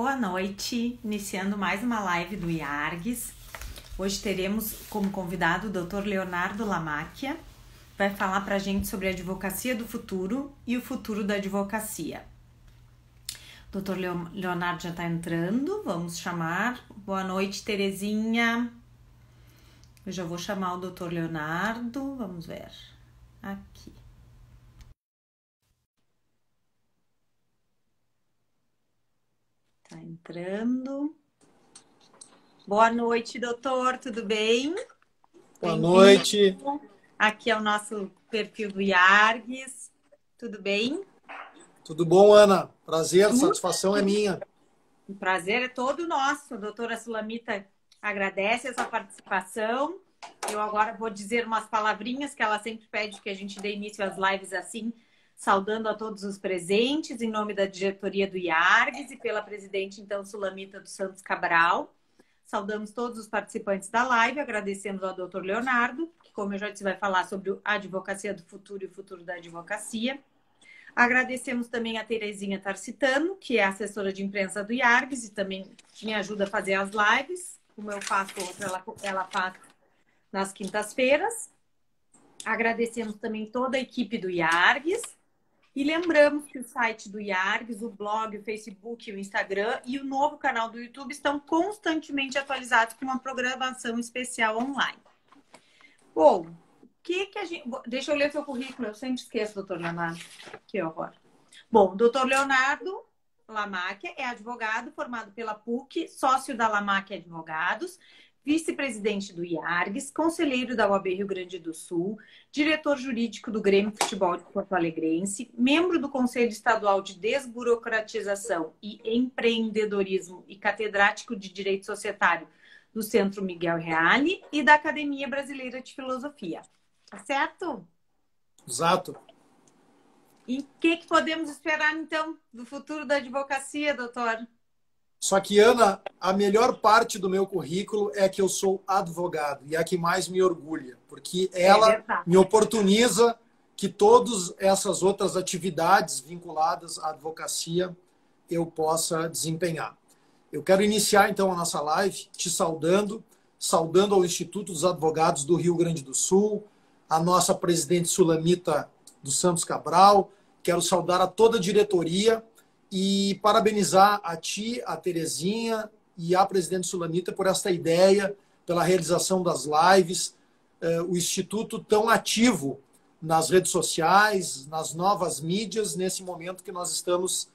Boa noite, iniciando mais uma live do IARGS. Hoje teremos como convidado o Dr. Leonardo Lamacchia, vai falar para a gente sobre a advocacia do futuro e o futuro da advocacia. O Dr. Leonardo já está entrando, vamos chamar. Boa noite, Terezinha. Eu já vou chamar o Dr. Leonardo, vamos ver. Aqui. Tá entrando. Boa noite, doutor, tudo bem? Boa noite. Aqui é o nosso perfil do IARGS. Tudo bem? Tudo bom, Ana? Prazer, satisfação é minha. O prazer é todo nosso. A doutora Sulamita agradece a sua participação. Eu agora vou dizer umas palavrinhas que ela sempre pede que a gente dê início às lives assim, saudando a todos os presentes, em nome da diretoria do IARGS e pela presidente, então, Sulamita dos Santos Cabral. Saudamos todos os participantes da live, agradecemos ao Dr. Leonardo, que, como eu já disse, vai falar sobre a advocacia do futuro e o futuro da advocacia. Agradecemos também a Terezinha Tarcitano, que é assessora de imprensa do IARGS e também me ajuda a fazer as lives. Como eu faço outra, ela faz nas quintas-feiras. Agradecemos também toda a equipe do IARGS. E lembramos que o site do IARGS, o blog, o Facebook, o Instagram e o novo canal do YouTube estão constantemente atualizados com uma programação especial online. Bom, a gente... Deixa eu ler seu currículo, eu sempre esqueço, doutor Leonardo. Que horror. Bom, doutor Leonardo Lamacchia é advogado formado pela PUC, sócio da Lamacchia Advogados, vice-presidente do IARGS, conselheiro da OAB Rio Grande do Sul, diretor jurídico do Grêmio Futebol de Porto Alegrense, membro do Conselho Estadual de Desburocratização e Empreendedorismo e catedrático de Direito Societário do Centro Miguel Reale e da Academia Brasileira de Filosofia. Tá certo? Exato. E o que podemos esperar, então, do futuro da advocacia, doutor? Só que, Ana, a melhor parte do meu currículo é que eu sou advogado e é a que mais me orgulha, porque ela me oportuniza que todas essas outras atividades vinculadas à advocacia eu possa desempenhar. Eu quero iniciar, então, a nossa live te saudando ao Instituto dos Advogados do Rio Grande do Sul, a nossa presidente Sulamita dos Santos Cabral, quero saudar a toda a diretoria e parabenizar a ti, a Terezinha e a presidente Sulamita por esta ideia, pela realização das lives, o Instituto tão ativo nas redes sociais, nas novas mídias, nesse momento que nós estamos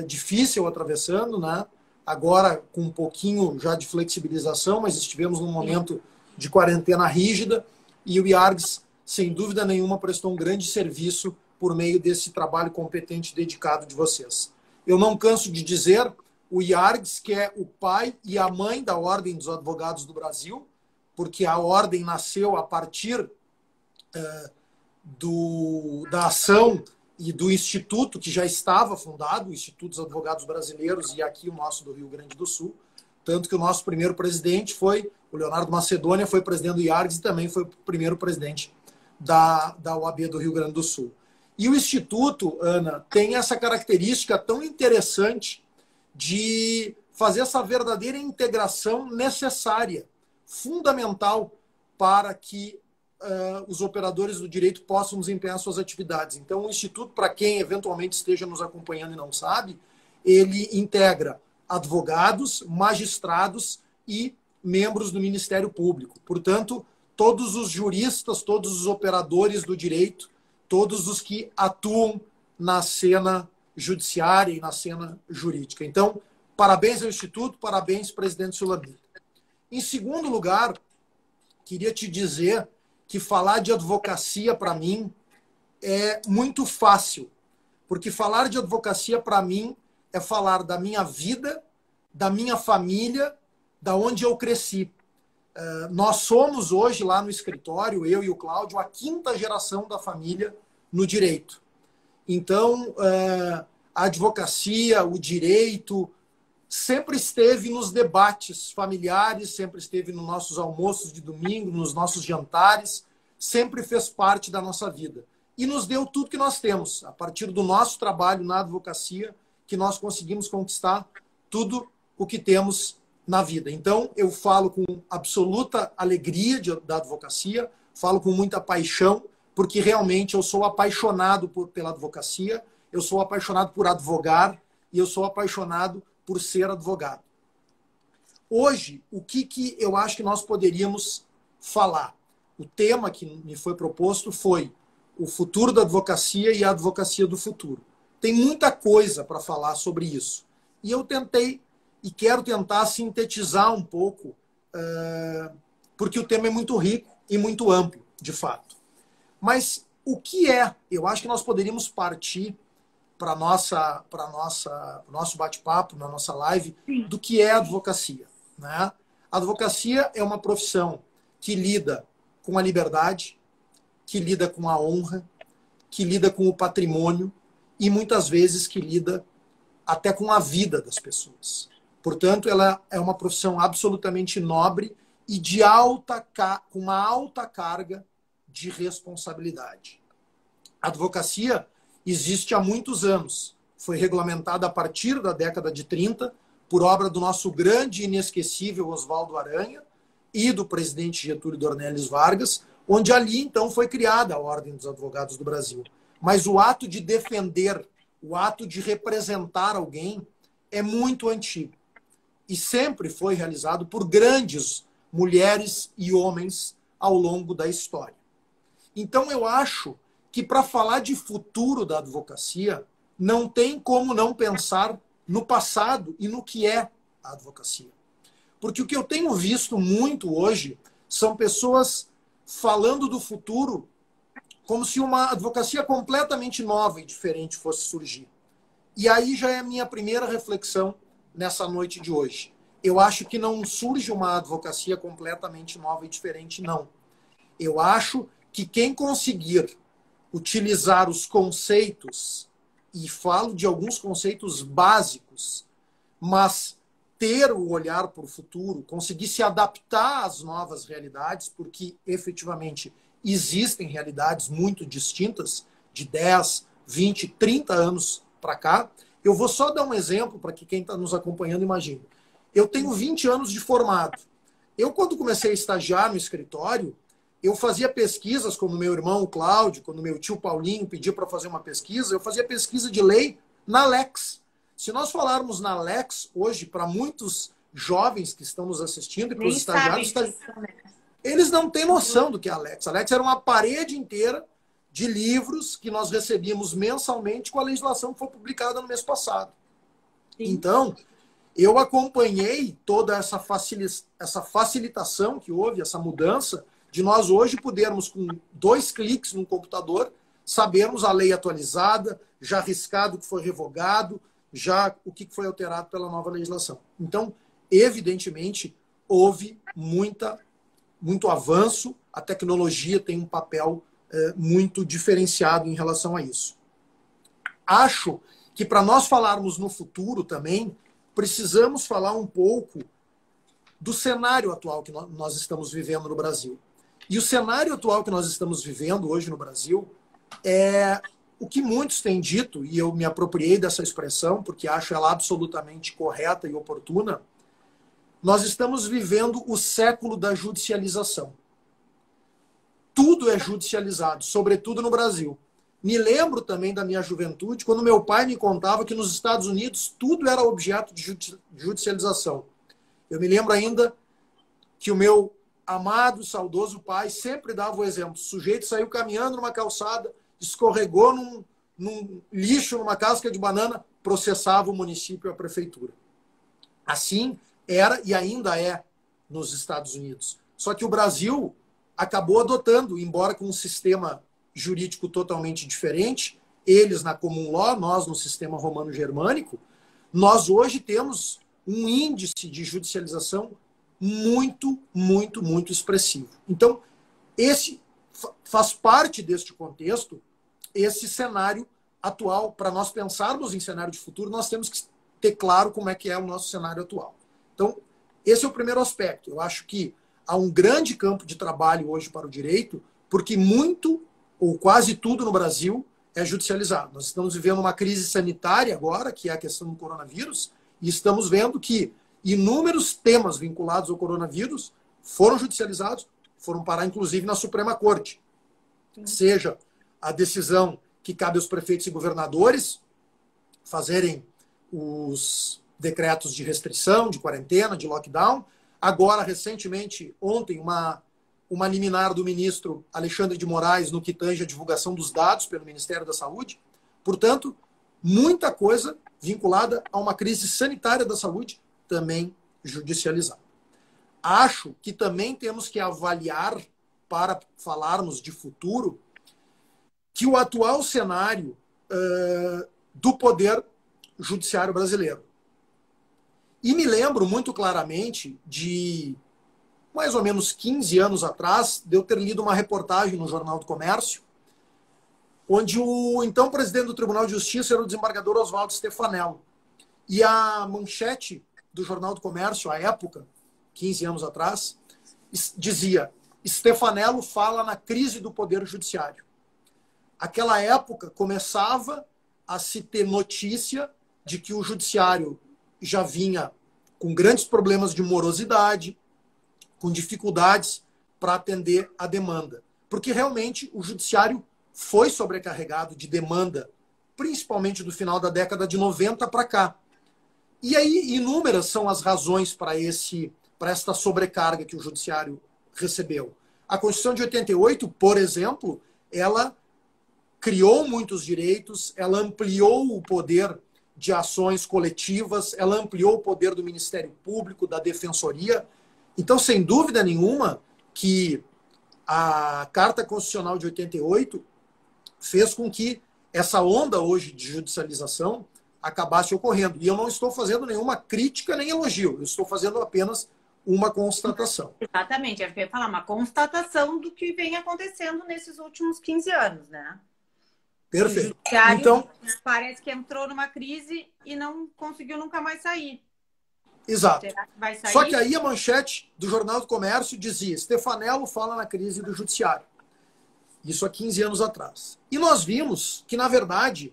difícil atravessando, né? Agora com um pouquinho já de flexibilização, mas estivemos num momento de quarentena rígida e o IARGS, sem dúvida nenhuma, prestou um grande serviço por meio desse trabalho competente e dedicado de vocês. Eu não canso de dizer, o IARGS, que é o pai e a mãe da Ordem dos Advogados do Brasil, porque a Ordem nasceu a partir da ação e do Instituto, que já estava fundado, o Instituto dos Advogados Brasileiros, e aqui o nosso do Rio Grande do Sul. Tanto que o nosso primeiro presidente foi, o Leonardo Macedônia, foi presidente do IARGS e também foi o primeiro presidente da OAB do Rio Grande do Sul. E o Instituto, Ana, tem essa característica tão interessante de fazer essa verdadeira integração necessária, fundamental para que os operadores do direito possam desempenhar suas atividades. Então, o Instituto, para quem eventualmente esteja nos acompanhando e não sabe, ele integra advogados, magistrados e membros do Ministério Público. Portanto, todos os juristas, todos os operadores do direito, todos os que atuam na cena judiciária e na cena jurídica. Então, parabéns ao Instituto, parabéns, presidente Sulamita. Em segundo lugar, queria te dizer que falar de advocacia, para mim, é muito fácil, porque falar de advocacia, para mim, é falar da minha vida, da minha família, da onde eu cresci. Nós somos hoje, lá no escritório, eu e o Cláudio, a quinta geração da família no direito. Então, a advocacia, o direito, sempre esteve nos debates familiares, sempre esteve nos nossos almoços de domingo, nos nossos jantares, sempre fez parte da nossa vida. E nos deu tudo que nós temos, a partir do nosso trabalho na advocacia, que nós conseguimos conquistar tudo o que temos na vida. Então, eu falo com absoluta alegria da advocacia, falo com muita paixão, porque realmente eu sou apaixonado pela advocacia, eu sou apaixonado por advogar e eu sou apaixonado por ser advogado. Hoje, o que eu acho que nós poderíamos falar? O tema que me foi proposto foi o futuro da advocacia e a advocacia do futuro. Tem muita coisa para falar sobre isso. E eu tentei e quero tentar sintetizar um pouco, porque o tema é muito rico e muito amplo, de fato. Mas o que é? Eu acho que nós poderíamos partir para nosso bate-papo, na nossa live, do que é a advocacia. Né? A advocacia é uma profissão que lida com a liberdade, que lida com a honra, que lida com o patrimônio e muitas vezes que lida até com a vida das pessoas. Portanto, ela é uma profissão absolutamente nobre e com uma alta carga de responsabilidade. A advocacia existe há muitos anos. Foi regulamentada a partir da década de 30 por obra do nosso grande e inesquecível Oswaldo Aranha e do presidente Getúlio Dornelles Vargas, onde ali, então, foi criada a Ordem dos Advogados do Brasil. Mas o ato de defender, o ato de representar alguém é muito antigo. E sempre foi realizado por grandes mulheres e homens ao longo da história. Então, eu acho que para falar de futuro da advocacia, não tem como não pensar no passado e no que é a advocacia. Porque o que eu tenho visto muito hoje são pessoas falando do futuro como se uma advocacia completamente nova e diferente fosse surgir. E aí já é a minha primeira reflexão nessa noite de hoje. Eu acho que não surge uma advocacia completamente nova e diferente, não. Eu acho que quem conseguir utilizar os conceitos, e falo de alguns conceitos básicos, mas ter o olhar para o futuro, conseguir se adaptar às novas realidades, porque efetivamente existem realidades muito distintas, de 10, 20, 30 anos para cá. Eu vou só dar um exemplo para que quem está nos acompanhando imagine. Eu tenho 20 anos de formado. Eu, quando comecei a estagiar no escritório, eu fazia pesquisas, quando meu irmão Cláudio, quando meu tio Paulinho pediu para fazer uma pesquisa, eu fazia pesquisa de lei na Lex. Se nós falarmos na Lex hoje, para muitos jovens que estão nos assistindo e para os estagiários, eles não têm noção do que é a Lex. A Lex era uma parede inteira de livros que nós recebíamos mensalmente com a legislação que foi publicada no mês passado. Sim. Então, eu acompanhei toda essa facilitação que houve, essa mudança, de nós hoje podermos, com 2 cliques no computador, sabermos a lei atualizada, já riscado o que foi revogado, já o que foi alterado pela nova legislação. Então, evidentemente, houve muito avanço, a tecnologia tem um papel muito diferenciado em relação a isso. Acho que para nós falarmos no futuro também, precisamos falar um pouco do cenário atual que nós estamos vivendo no Brasil. E o cenário atual que nós estamos vivendo hoje no Brasil é o que muitos têm dito, e eu me apropriei dessa expressão porque acho ela absolutamente correta e oportuna. Nós estamos vivendo o século da judicialização. Tudo é judicializado, sobretudo no Brasil. Me lembro também da minha juventude, quando meu pai me contava que nos Estados Unidos tudo era objeto de judicialização. Eu me lembro ainda que o meu amado, saudoso pai sempre dava o exemplo. O sujeito saiu caminhando numa calçada, escorregou num lixo, numa casca de banana, processava o município e a prefeitura. Assim era e ainda é nos Estados Unidos. Só que o Brasil acabou adotando, embora com um sistema jurídico totalmente diferente, eles na common law, nós no sistema romano-germânico, nós hoje temos um índice de judicialização muito, muito, muito expressivo. Então, esse faz parte deste contexto, esse cenário atual. Para nós pensarmos em cenário de futuro, nós temos que ter claro como é que é o nosso cenário atual. Então, esse é o primeiro aspecto. Eu acho que há um grande campo de trabalho hoje para o direito, porque muito ou quase tudo no Brasil é judicializado. Nós estamos vivendo uma crise sanitária agora, que é a questão do coronavírus, E estamos vendo que inúmeros temas vinculados ao coronavírus foram judicializados, foram parar, inclusive, na Suprema Corte. Seja a decisão que cabe aos prefeitos e governadores fazerem os decretos de restrição, de quarentena, de lockdown. Agora, recentemente, ontem, uma liminar do ministro Alexandre de Moraes no que tange a divulgação dos dados pelo Ministério da Saúde. Portanto, muita coisa vinculada a uma crise sanitária da saúde também judicializada. Acho que também temos que avaliar, para falarmos de futuro, que o atual cenário do poder judiciário brasileiro. E me lembro muito claramente de mais ou menos 15 anos atrás, de eu ter lido uma reportagem no Jornal do Comércio, onde o então presidente do Tribunal de Justiça era o desembargador Oswaldo Stefanello. E a manchete do Jornal do Comércio, à época, 15 anos atrás, dizia: Stefanello fala na crise do Poder Judiciário. Aquela época começava a se ter notícia de que o Judiciário já vinha com grandes problemas de morosidade, com dificuldades para atender a demanda. Porque realmente o Judiciário foi sobrecarregado de demanda, principalmente do final da década de 90 para cá. E aí, inúmeras são as razões para esta sobrecarga que o Judiciário recebeu. A Constituição de 88, por exemplo, ela criou muitos direitos, ela ampliou o poder de ações coletivas, ela ampliou o poder do Ministério Público, da Defensoria. Então, sem dúvida nenhuma, que a Carta Constitucional de 88 fez com que essa onda hoje de judicialização acabasse ocorrendo. E eu não estou fazendo nenhuma crítica nem elogio, eu estou fazendo apenas uma constatação. Exatamente, eu ia falar uma constatação do que vem acontecendo nesses últimos 15 anos, né? Perfeito. O judiciário então, parece que entrou numa crise e não conseguiu nunca mais sair. Exato. Será que vai sair? Só que aí a manchete do Jornal do Comércio dizia: Stefanello fala na crise do Judiciário. Isso há 15 anos atrás. E nós vimos que, na verdade,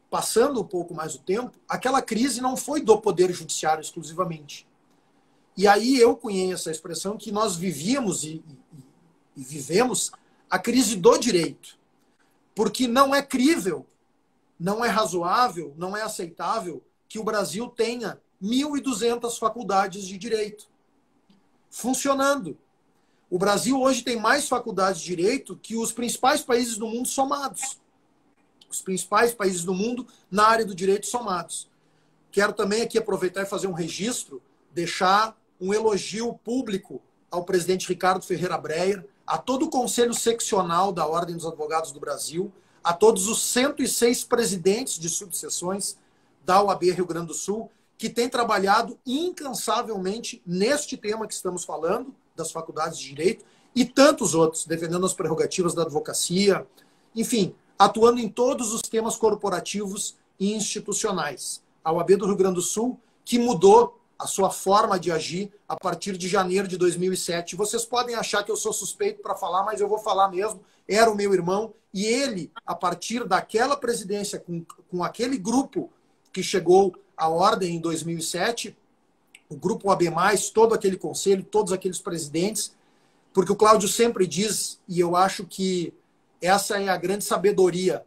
passando um pouco mais o tempo, aquela crise não foi do Poder Judiciário exclusivamente. E aí eu cunhei essa expressão que nós vivíamos e vivemos a crise do direito. Porque não é crível, não é razoável, não é aceitável que o Brasil tenha 1.200 faculdades de direito funcionando. O Brasil hoje tem mais faculdades de direito que os principais países do mundo somados. Os principais países do mundo na área do direito somados. Quero também aqui aproveitar e fazer um registro, deixar um elogio público ao presidente Ricardo Ferreira Breyer, a todo o Conselho Seccional da Ordem dos Advogados do Brasil, a todos os 106 presidentes de subseções da OAB Rio Grande do Sul, que têm trabalhado incansavelmente neste tema que estamos falando, das faculdades de direito, e tantos outros, defendendo as prerrogativas da advocacia, enfim, atuando em todos os temas corporativos e institucionais. A OAB do Rio Grande do Sul, que mudou a sua forma de agir a partir de janeiro de 2007. Vocês podem achar que eu sou suspeito para falar, mas eu vou falar mesmo. Era o meu irmão, e ele, a partir daquela presidência, com aquele grupo que chegou à ordem em 2007, o grupo OAB+, todo aquele conselho, todos aqueles presidentes, porque o Cláudio sempre diz, e eu acho que essa é a grande sabedoria,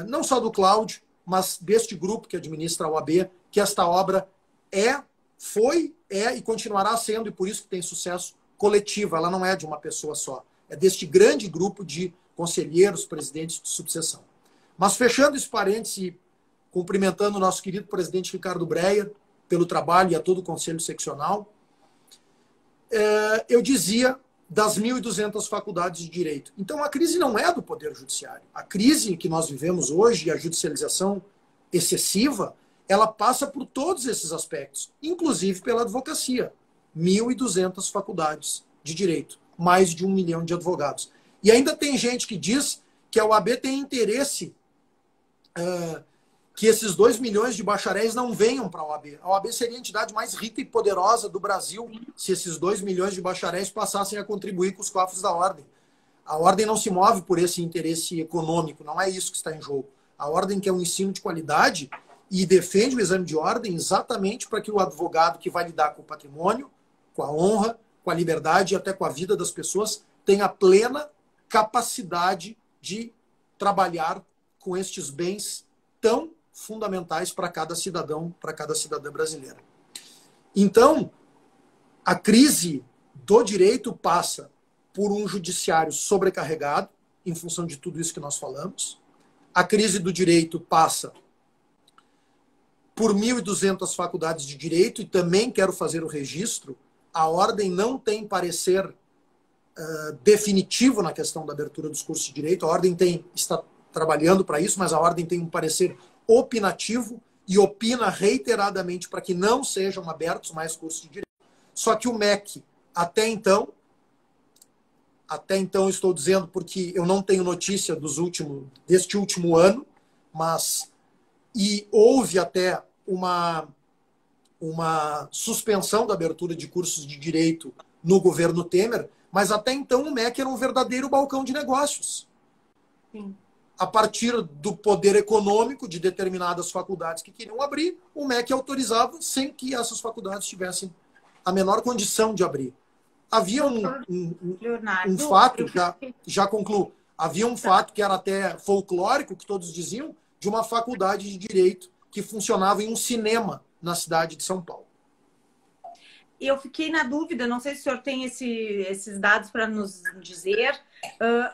não só do Cláudio, mas deste grupo que administra a OAB, que esta obra foi e continuará sendo, e por isso que tem sucesso coletivo, ela não é de uma pessoa só, é deste grande grupo de conselheiros, presidentes de subseção. Mas fechando esse parêntese, cumprimentando o nosso querido presidente Ricardo Breyer pelo trabalho e a todo o Conselho Seccional, eu dizia das 1.200 faculdades de direito. Então, a crise não é do Poder Judiciário. A crise que nós vivemos hoje, a judicialização excessiva, ela passa por todos esses aspectos, inclusive pela advocacia. 1.200 faculdades de direito, mais de 1 milhão de advogados. E ainda tem gente que diz que a OAB tem interesse que esses 2 milhões de bacharéis não venham para a OAB. A OAB seria a entidade mais rica e poderosa do Brasil se esses 2 milhões de bacharéis passassem a contribuir com os cofres da ordem. A ordem não se move por esse interesse econômico, não é isso que está em jogo. A ordem quer um ensino de qualidade e defende o exame de ordem exatamente para que o advogado que vai lidar com o patrimônio, com a honra, com a liberdade e até com a vida das pessoas tenha plena capacidade de trabalhar com estes bens tão fundamentais para cada cidadão, para cada cidadã brasileira. Então, a crise do direito passa por um judiciário sobrecarregado, em função de tudo isso que nós falamos. A crise do direito passa por 1.200 faculdades de direito, e também quero fazer o registro, a ordem não tem parecer definitivo na questão da abertura dos cursos de direito, a ordem está trabalhando para isso, mas a ordem tem um parecer opinativo e opina reiteradamente para que não sejam abertos mais cursos de direito. Só que o MEC, até então estou dizendo porque eu não tenho notícia deste último ano, e houve até uma suspensão da abertura de cursos de direito no governo Temer, mas até então o MEC era um verdadeiro balcão de negócios. Sim. A partir do poder econômico de determinadas faculdades que queriam abrir, o MEC autorizava sem que essas faculdades tivessem a menor condição de abrir. Havia um fato, já concluo, havia um fato que era até folclórico, que todos diziam, de uma faculdade de direito que funcionava em um cinema na cidade de São Paulo. Eu fiquei na dúvida, não sei se o senhor tem esses dados para nos dizer.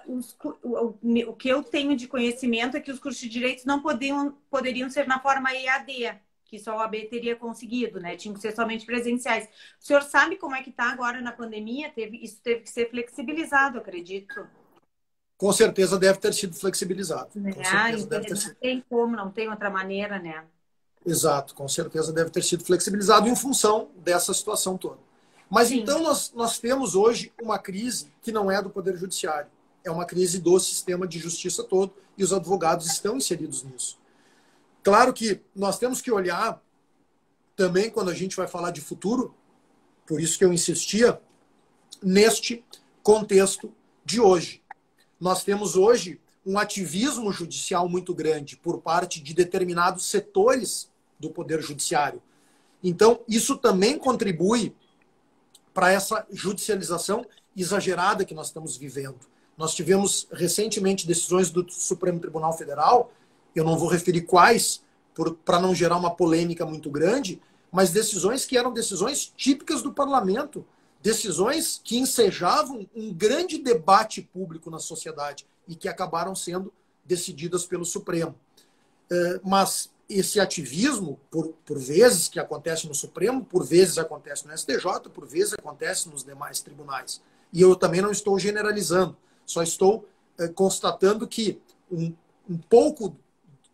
O que eu tenho de conhecimento é que os cursos de direito não poderiam ser na forma EAD, que só o AB teria conseguido, né? Tinham que ser somente presenciais. O senhor sabe como é que está agora na pandemia? Isso teve que ser flexibilizado, acredito. Com certeza deve ter sido flexibilizado. Não tem como, não tem outra maneira, né? Exato, com certeza deve ter sido flexibilizado em função dessa situação toda. Mas sim, então nós temos hoje uma crise que não é do Poder Judiciário, é uma crise do sistema de justiça todo, e os advogados estão inseridos nisso. Claro que nós temos que olhar também, quando a gente vai falar de futuro, por isso que eu insistia, neste contexto de hoje. Nós temos hoje um ativismo judicial muito grande por parte de determinados setores do Poder Judiciário. Então, isso também contribui para essa judicialização exagerada que nós estamos vivendo. Nós tivemos recentemente decisões do Supremo Tribunal Federal, eu não vou referir quais, para não gerar uma polêmica muito grande, mas decisões que eram decisões típicas do parlamento, decisões que ensejavam um grande debate público na sociedade e que acabaram sendo decididas pelo Supremo. Mas esse ativismo, por vezes que acontece no Supremo, por vezes acontece no STJ, por vezes acontece nos demais tribunais. E eu também não estou generalizando, só estou constatando que um pouco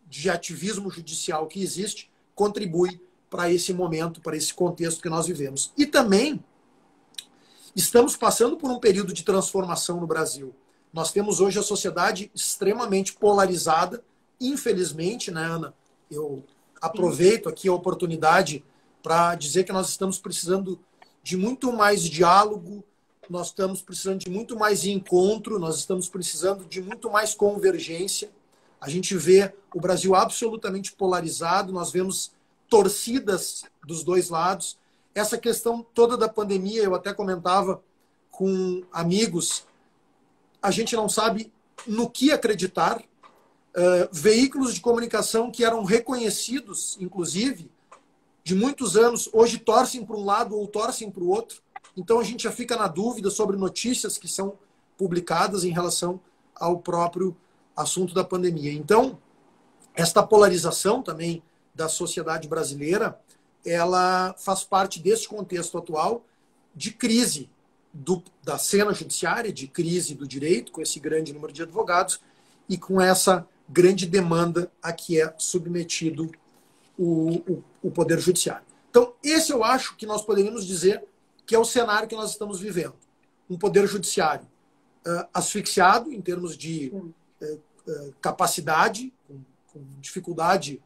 de ativismo judicial que existe contribui para esse momento, para esse contexto que nós vivemos. E também estamos passando por um período de transformação no Brasil. Nós temos hoje a sociedade extremamente polarizada, infelizmente, né, Ana? Eu aproveito aqui a oportunidade para dizer que nós estamos precisando de muito mais diálogo, nós estamos precisando de muito mais encontro, nós estamos precisando de muito mais convergência. A gente vê o Brasil absolutamente polarizado, nós vemos torcidas dos dois lados. Essa questão toda da pandemia, eu até comentava com amigos, a gente não sabe no que acreditar. Veículos de comunicação que eram reconhecidos, inclusive, de muitos anos, hoje torcem para um lado ou torcem para o outro. Então a gente já fica na dúvida sobre notícias que são publicadas em relação ao próprio assunto da pandemia. Então, esta polarização também da sociedade brasileira, ela faz parte desse contexto atual de crise da cena judiciária, de crise do direito, com esse grande número de advogados e com essa grande demanda a que é submetido o Poder Judiciário. Então, esse eu acho que nós poderíamos dizer que é o cenário que nós estamos vivendo. Um Poder Judiciário asfixiado em termos de capacidade, com dificuldade,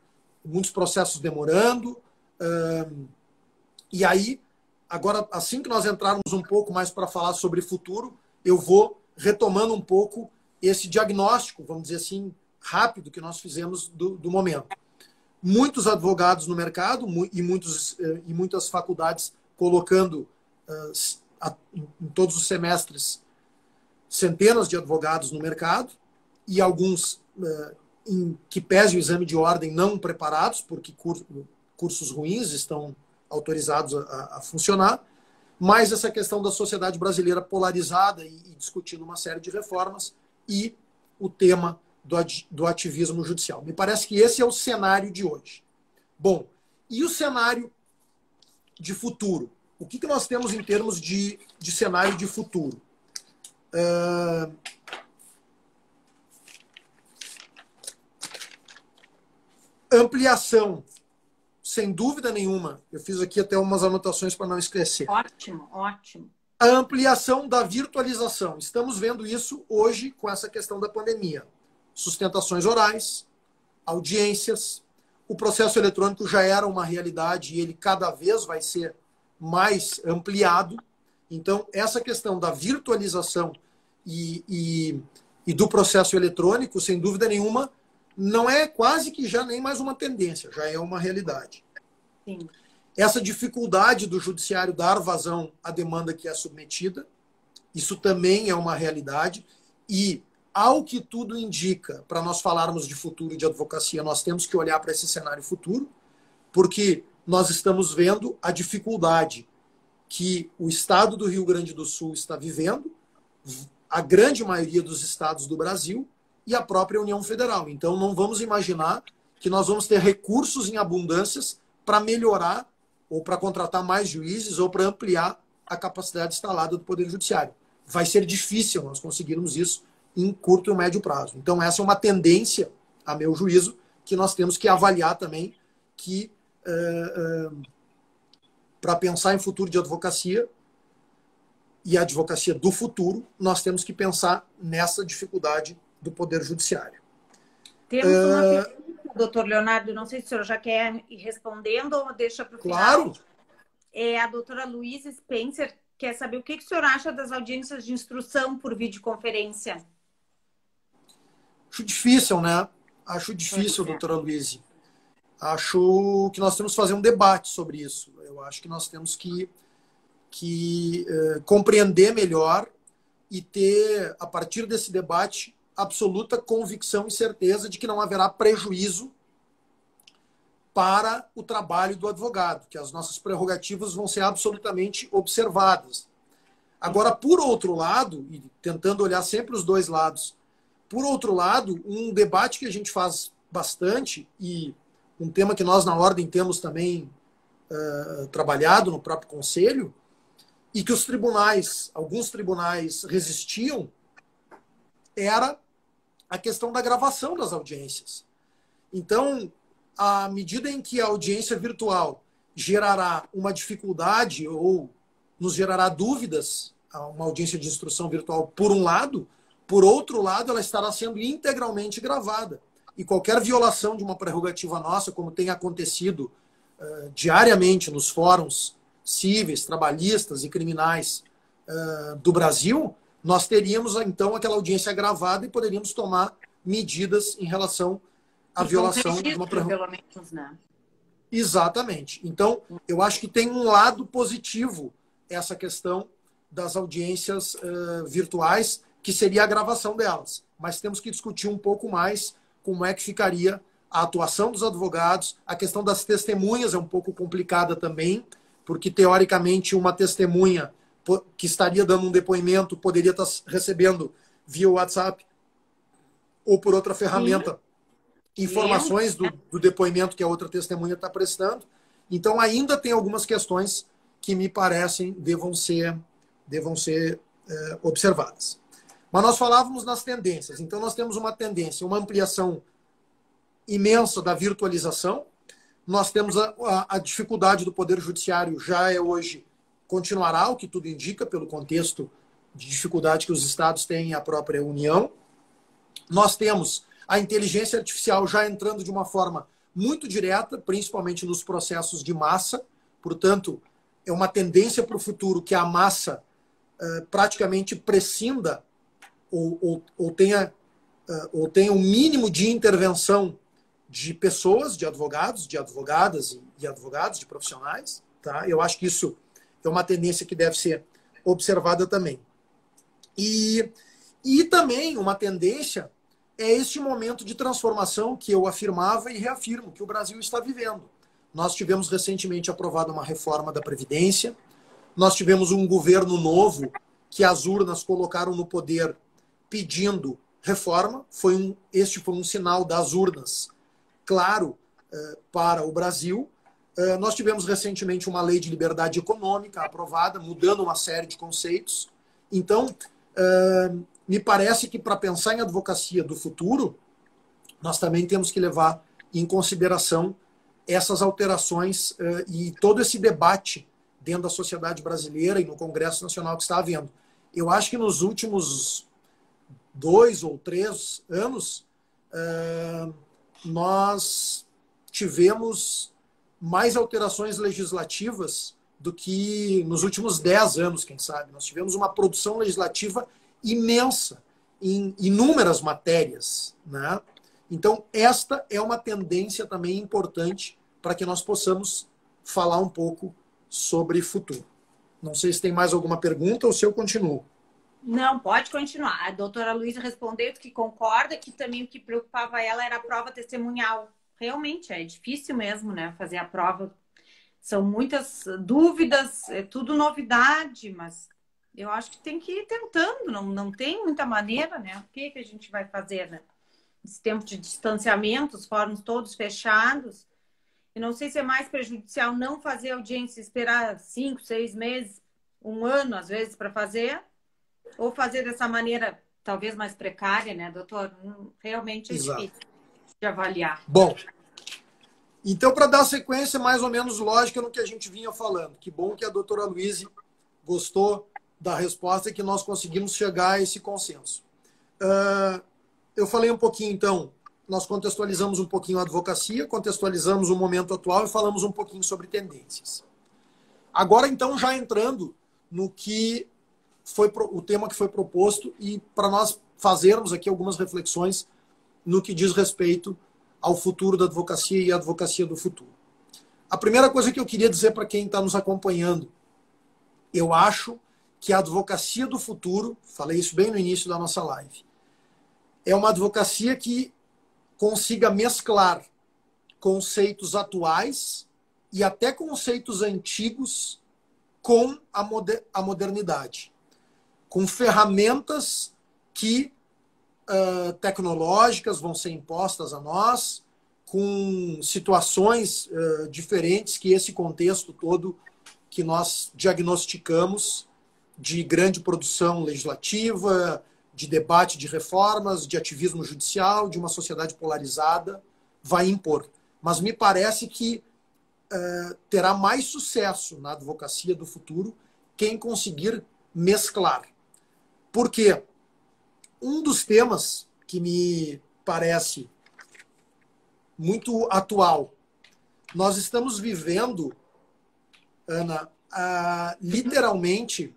muitos processos demorando. E aí, agora, assim que nós entrarmos um pouco mais para falar sobre futuro, eu vou retomando um pouco esse diagnóstico, vamos dizer assim, rápido que nós fizemos do momento. muitos advogados no mercado e muitas faculdades colocando em todos os semestres centenas de advogados no mercado e alguns que pese o exame de ordem não preparados, porque cursos ruins estão autorizados a funcionar, mas essa questão da sociedade brasileira polarizada e discutindo uma série de reformas e o tema do ativismo judicial. Me parece que esse é o cenário de hoje. Bom, e o cenário de futuro? O que nós temos em termos de cenário de futuro? Ampliação, sem dúvida nenhuma. Eu fiz aqui até umas anotações para não esquecer. Ótimo, ótimo. A ampliação da virtualização. Estamos vendo isso hoje com essa questão da pandemia. Sustentações orais, audiências. O processo eletrônico já era uma realidade e ele cada vez vai ser mais ampliado. Então, essa questão da virtualização e do processo eletrônico, sem dúvida nenhuma, não é quase que já nem mais uma tendência, já é uma realidade. Sim. Essa dificuldade do judiciário dar vazão à demanda que é submetida, isso também é uma realidade. E, ao que tudo indica, para nós falarmos de futuro de advocacia, nós temos que olhar para esse cenário futuro, porque nós estamos vendo a dificuldade que o estado do Rio Grande do Sul está vivendo, a grande maioria dos estados do Brasil e a própria União Federal. Então, não vamos imaginar que nós vamos ter recursos em abundâncias para melhorar ou para contratar mais juízes ou para ampliar a capacidade instalada do Poder Judiciário. Vai ser difícil nós conseguirmos isso em curto e médio prazo. Então, essa é uma tendência, a meu juízo, que nós temos que avaliar também, que para pensar em futuro de advocacia e a advocacia do futuro, nós temos que pensar nessa dificuldade do Poder Judiciário. Temos uma pergunta, doutor Leonardo, não sei se o senhor já quer ir respondendo ou deixa para o final. Claro. A doutora Luísa Spencer quer saber o que o senhor acha das audiências de instrução por videoconferência. Acho difícil, né? Acho difícil, doutora Luísa. Acho que nós temos que fazer um debate sobre isso. Eu acho que nós temos que compreender melhor e ter, a partir desse debate, absoluta convicção e certeza de que não haverá prejuízo para o trabalho do advogado, que as nossas prerrogativas vão ser absolutamente observadas. Agora, por outro lado, e tentando olhar sempre os dois lados, por outro lado, um debate que a gente faz bastante, e um tema que nós na Ordem temos também trabalhado no próprio Conselho, e que os tribunais, alguns tribunais resistiam, era a questão da gravação das audiências. Então, à medida em que a audiência virtual gerará uma dificuldade ou nos gerará dúvidas, uma audiência de instrução virtual, por um lado, por outro lado, ela estará sendo integralmente gravada. E qualquer violação de uma prerrogativa nossa, como tem acontecido diariamente nos fóruns cíveis, trabalhistas e criminais do Brasil, nós teríamos, então, aquela audiência gravada e poderíamos tomar medidas em relação à violação de uma prerrogativa. Pelo menos, né? Exatamente. Então, eu acho que tem um lado positivo essa questão das audiências virtuais, que seria a gravação delas. Mas temos que discutir um pouco mais como é que ficaria a atuação dos advogados. A questão das testemunhas é um pouco complicada também, porque, teoricamente, uma testemunha que estaria dando um depoimento poderia estar recebendo via WhatsApp ou por outra ferramenta informações do depoimento que a outra testemunha está prestando. Então, ainda tem algumas questões que me parecem devam ser observadas. Mas nós falávamos nas tendências. Então, nós temos uma tendência, uma ampliação imensa da virtualização. Nós temos a dificuldade do Poder Judiciário, já é hoje, continuará, o que tudo indica, pelo contexto de dificuldade que os estados têm e a própria União. Nós temos a inteligência artificial já entrando de uma forma muito direta, principalmente nos processos de massa. Portanto, é uma tendência para o futuro que a massa praticamente prescinda ou tenha um mínimo de intervenção de pessoas, de advogados, de advogadas e advogados, de profissionais. Tá? Eu acho que isso é uma tendência que deve ser observada também. E também uma tendência é este momento de transformação que eu afirmava e reafirmo que o Brasil está vivendo. Nós tivemos recentemente aprovada uma reforma da Previdência, nós tivemos um governo novo que as urnas colocaram no poder pedindo reforma. Este foi um sinal das urnas claro para o Brasil. Nós tivemos recentemente uma lei de liberdade econômica aprovada, mudando uma série de conceitos. Então, me parece que para pensar em advocacia do futuro, nós também temos que levar em consideração essas alterações e todo esse debate dentro da sociedade brasileira e no Congresso Nacional que está havendo. Eu acho que nos últimos 2 ou 3 anos, nós tivemos mais alterações legislativas do que nos últimos 10 anos, quem sabe. Nós tivemos uma produção legislativa imensa em inúmeras matérias, né? Então, esta é uma tendência também importante para que nós possamos falar um pouco sobre futuro. Não sei se tem mais alguma pergunta ou se eu continuo. Não, pode continuar. A doutora Luísa respondeu que concorda, que também o que preocupava ela era a prova testemunhal. Realmente, é difícil mesmo, né, fazer a prova. São muitas dúvidas, é tudo novidade, mas eu acho que tem que ir tentando, não tem muita maneira, né? O que a gente vai fazer, né? Esse tempo de distanciamento, os fóruns todos fechados. E não sei se é mais prejudicial não fazer audiência, esperar 5, 6 meses, 1 ano, às vezes, para fazer, ou fazer dessa maneira talvez mais precária, né, doutor? Realmente é Exato. difícil de avaliar. Bom, então, para dar sequência mais ou menos lógica no que a gente vinha falando, que bom que a doutora Luísa gostou da resposta e que nós conseguimos chegar a esse consenso. Eu falei um pouquinho, então, nós contextualizamos um pouquinho a advocacia, contextualizamos o momento atual e falamos um pouquinho sobre tendências. Agora, então, já entrando no que foi o tema que foi proposto e para nós fazermos aqui algumas reflexões no que diz respeito ao futuro da advocacia e a advocacia do futuro. A primeira coisa que eu queria dizer para quem está nos acompanhando, eu acho que a advocacia do futuro, falei isso bem no início da nossa live, é uma advocacia que consiga mesclar conceitos atuais e até conceitos antigos com a modernidade, com ferramentas que tecnológicas vão ser impostas a nós, com situações diferentes que esse contexto todo que nós diagnosticamos de grande produção legislativa, de debate de reformas, de ativismo judicial, de uma sociedade polarizada, vai impor. Mas me parece que terá mais sucesso na advocacia do futuro quem conseguir mesclar. Por quê? Um dos temas que me parece muito atual, nós estamos vivendo, Ana, literalmente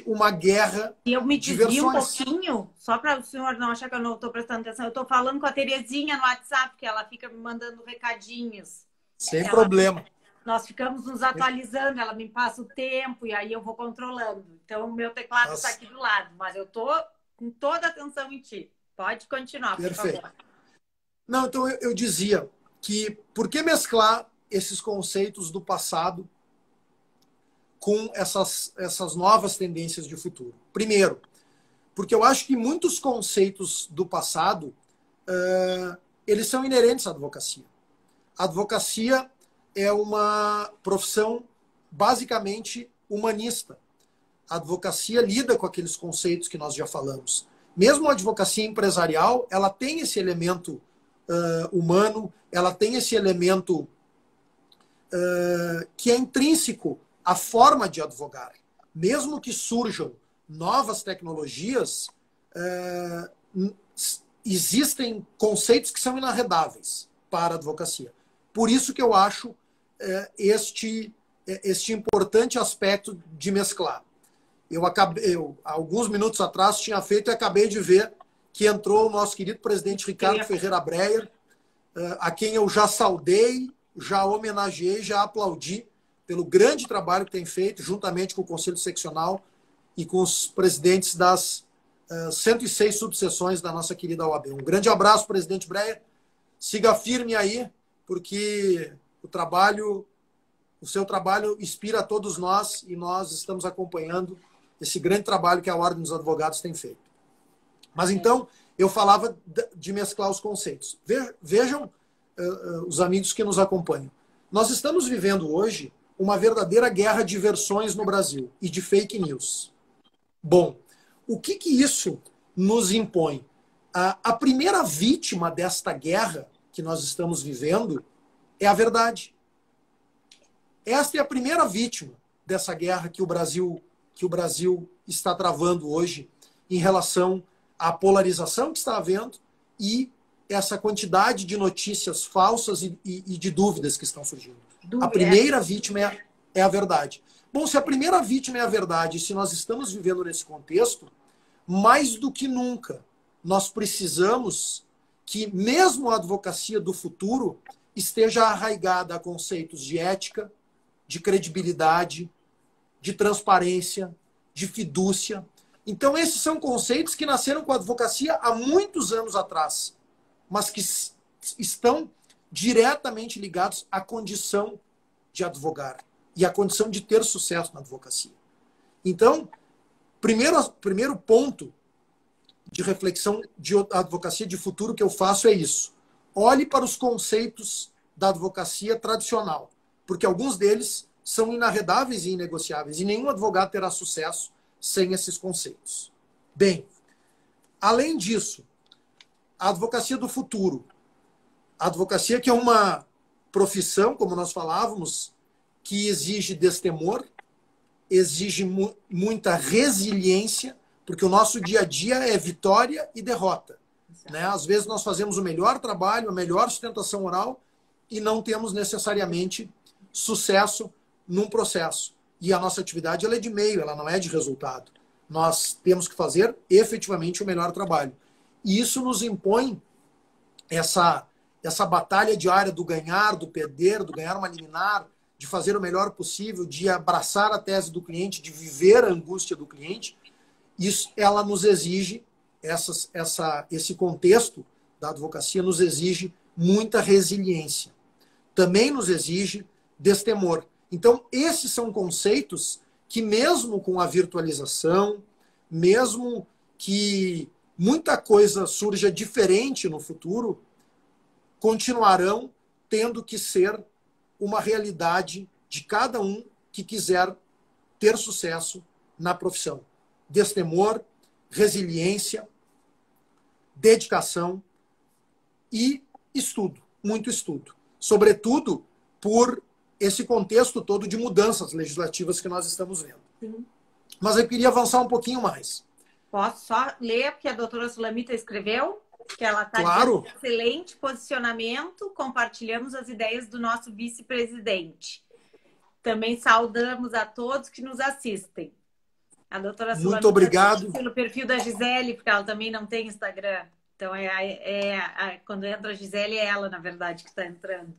uma guerra e eu me de desvio um versões. pouquinho, só para o senhor não achar que eu não estou prestando atenção. Eu estou falando com a Terezinha no WhatsApp, que ela fica me mandando recadinhos. Sem problema. Nós ficamos nos atualizando, ela me passa o tempo e aí eu vou controlando. Então, o meu teclado está aqui do lado, mas eu estou com toda a atenção em ti. Pode continuar, por Perfeito. favor. Não, então eu dizia que por que mesclar esses conceitos do passado com essas novas tendências de futuro? Primeiro, porque eu acho que muitos conceitos do passado eles são inerentes à advocacia. A advocacia é uma profissão basicamente humanista. A advocacia lida com aqueles conceitos que nós já falamos. Mesmo a advocacia empresarial, ela tem esse elemento humano, ela tem esse elemento que é intrínseco à forma de advogar. Mesmo que surjam novas tecnologias, existem conceitos que são inarredáveis para a advocacia. Por isso que eu acho este importante aspecto de mesclar. Eu alguns minutos atrás tinha feito e acabei de ver que entrou o nosso querido presidente Ricardo Ferreira Breyer, a quem eu já saudei, já homenageei, já aplaudi pelo grande trabalho que tem feito, juntamente com o Conselho Seccional e com os presidentes das 106 subseções da nossa querida OAB. Um grande abraço, presidente Breyer. Siga firme aí, porque o seu trabalho inspira a todos nós e nós estamos acompanhando esse grande trabalho que a Ordem dos Advogados tem feito. Mas então, eu falava de mesclar os conceitos. Vejam os amigos que nos acompanham. Nós estamos vivendo hoje uma verdadeira guerra de versões no Brasil e de fake news. Bom, o que isso nos impõe? A primeira vítima desta guerra que nós estamos vivendo é a verdade. Esta é a primeira vítima dessa guerra que o Brasil está travando hoje em relação à polarização que está havendo e essa quantidade de notícias falsas e de dúvidas que estão surgindo. A primeira vítima é a verdade. Bom, se a primeira vítima é a verdade, se nós estamos vivendo nesse contexto, mais do que nunca, nós precisamos que mesmo a advocacia do futuro esteja arraigada a conceitos de ética, de credibilidade, de transparência, de fidúcia. Então, esses são conceitos que nasceram com a advocacia há muitos anos atrás, mas que estão diretamente ligados à condição de advogar e à condição de ter sucesso na advocacia. Então, primeiro ponto de reflexão de advocacia de futuro que eu faço é isso. Olhe para os conceitos da advocacia tradicional, porque alguns deles são inarredáveis e inegociáveis, e nenhum advogado terá sucesso sem esses conceitos. Bem, além disso, a advocacia do futuro. A advocacia que é uma profissão, como nós falávamos, que exige destemor, exige muita resiliência, porque o nosso dia a dia é vitória e derrota. Né? Às vezes nós fazemos o melhor trabalho, a melhor sustentação oral e não temos necessariamente sucesso num processo. E a nossa atividade ela é de meio, ela não é de resultado. Nós temos que fazer efetivamente o melhor trabalho. E isso nos impõe essa batalha diária do ganhar, do perder, do ganhar uma liminar, de fazer o melhor possível, de abraçar a tese do cliente, de viver a angústia do cliente. Isso, ela nos exige, esse contexto da advocacia nos exige muita resiliência. Também nos exige destemor. Então, esses são conceitos que, mesmo com a virtualização, mesmo que muita coisa surja diferente no futuro, continuarão tendo que ser uma realidade de cada um que quiser ter sucesso na profissão. Destemor, resiliência, dedicação e estudo, muito estudo. Sobretudo por esse contexto todo de mudanças legislativas que nós estamos vendo. Sim. Mas eu queria avançar um pouquinho mais. Posso só ler, porque a doutora Sulamita escreveu, que ela está claro. de excelente posicionamento, compartilhamos as ideias do nosso vice-presidente. Também saudamos a todos que nos assistem. A doutora Sulamita, muito obrigado. Pelo perfil da Gisele, porque ela também não tem Instagram. Então, quando entra a Gisele, é ela, na verdade, que está entrando.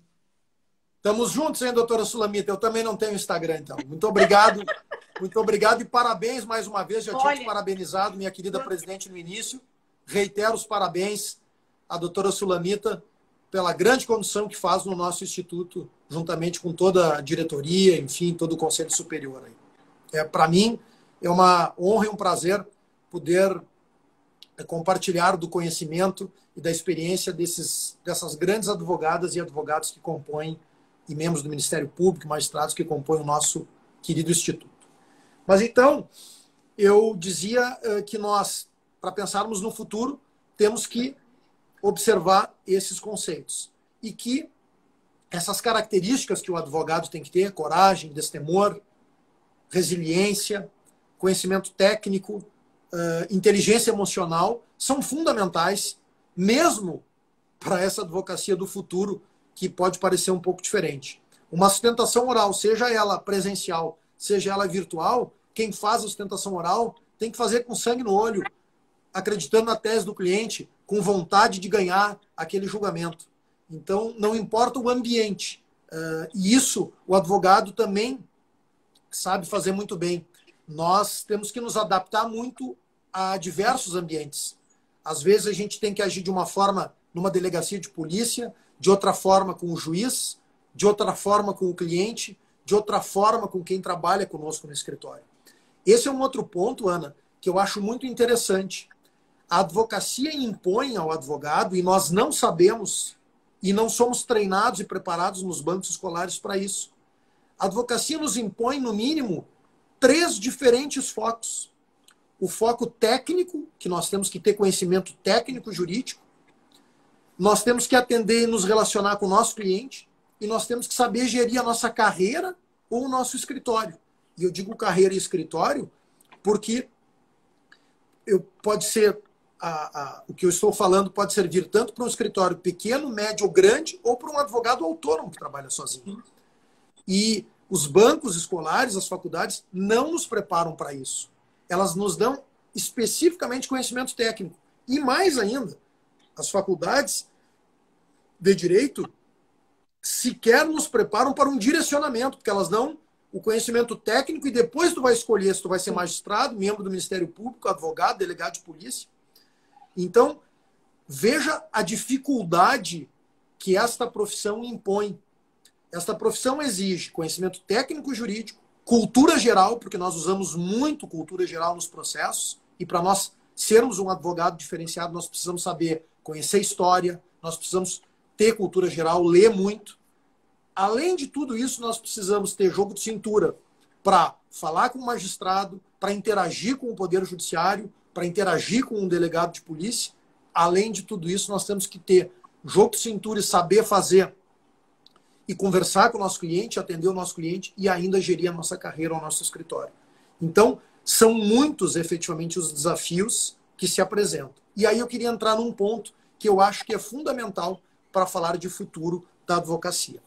Estamos juntos, hein, doutora Sulamita? Eu também não tenho Instagram, então. Muito obrigado. Muito obrigado e parabéns mais uma vez. Já tinha te parabenizado, minha querida presidente, no início. Reitero os parabéns à doutora Sulamita pela grande condução que faz no nosso instituto, juntamente com toda a diretoria, enfim, todo o Conselho Superior. Para mim, é uma honra e um prazer poder compartilhar do conhecimento e da experiência dessas grandes advogadas e advogados que compõem, e membros do Ministério Público, magistrados que compõem o nosso querido instituto. Mas então, eu dizia que nós, para pensarmos no futuro, temos que observar esses conceitos. E que essas características que o advogado tem que ter, coragem, destemor, resiliência, conhecimento técnico, inteligência emocional, são fundamentais, mesmo para essa advocacia do futuro, que pode parecer um pouco diferente. Uma sustentação oral, seja ela presencial, seja ela virtual, quem faz a sustentação oral tem que fazer com sangue no olho, acreditando na tese do cliente, com vontade de ganhar aquele julgamento. Então, não importa o ambiente. E isso o advogado também sabe fazer muito bem. Nós temos que nos adaptar muito a diversos ambientes. Às vezes a gente tem que agir de uma forma numa delegacia de polícia, de outra forma com o juiz, de outra forma com o cliente, de outra forma com quem trabalha conosco no escritório. Esse é um outro ponto, Ana, que eu acho muito interessante. A advocacia impõe ao advogado, e nós não sabemos, e não somos treinados e preparados nos bancos escolares para isso. A advocacia nos impõe, no mínimo, 3 diferentes focos. O foco técnico, que nós temos que ter conhecimento técnico jurídico, nós temos que atender e nos relacionar com o nosso cliente, e nós temos que saber gerir a nossa carreira ou o nosso escritório. E eu digo carreira e escritório porque pode ser o que eu estou falando pode servir tanto para um escritório pequeno, médio ou grande, ou para um advogado autônomo que trabalha sozinho. E os bancos escolares, as faculdades, não nos preparam para isso. Elas nos dão especificamente conhecimento técnico. E mais ainda, as faculdades de direito sequer nos preparam para um direcionamento, porque elas dão o conhecimento técnico e depois tu vai escolher se tu vai ser magistrado, membro do Ministério Público, advogado, delegado de polícia. Então, veja a dificuldade que esta profissão impõe. Esta profissão exige conhecimento técnico jurídico, cultura geral, porque nós usamos muito cultura geral nos processos, e para nós sermos um advogado diferenciado, nós precisamos saber conhecer história, nós precisamos ter cultura geral, ler muito. Além de tudo isso, nós precisamos ter jogo de cintura para falar com o magistrado, para interagir com o Poder Judiciário, para interagir com um delegado de polícia. Além de tudo isso, nós temos que ter jogo de cintura e saber fazer e conversar com o nosso cliente, atender o nosso cliente e ainda gerir a nossa carreira, o nosso escritório. Então, são muitos, efetivamente, os desafios que se apresentam. E aí eu queria entrar num ponto que eu acho que é fundamental para falar de futuro da advocacia.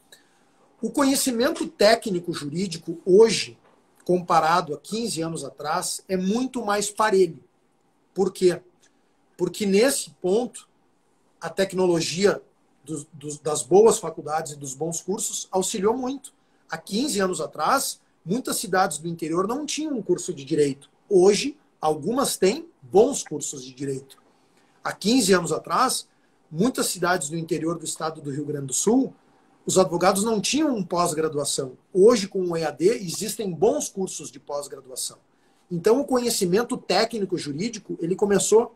O conhecimento técnico jurídico hoje, comparado a 15 anos atrás, é muito mais parelho. Por quê? Porque nesse ponto, a tecnologia das boas faculdades e dos bons cursos auxiliou muito. Há 15 anos atrás, muitas cidades do interior não tinham um curso de direito. Hoje, algumas têm bons cursos de direito. Há 15 anos atrás, muitas cidades do interior do estado do Rio Grande do Sul, os advogados não tinham pós-graduação. Hoje, com o EAD, existem bons cursos de pós-graduação. Então, o conhecimento técnico jurídico, ele começou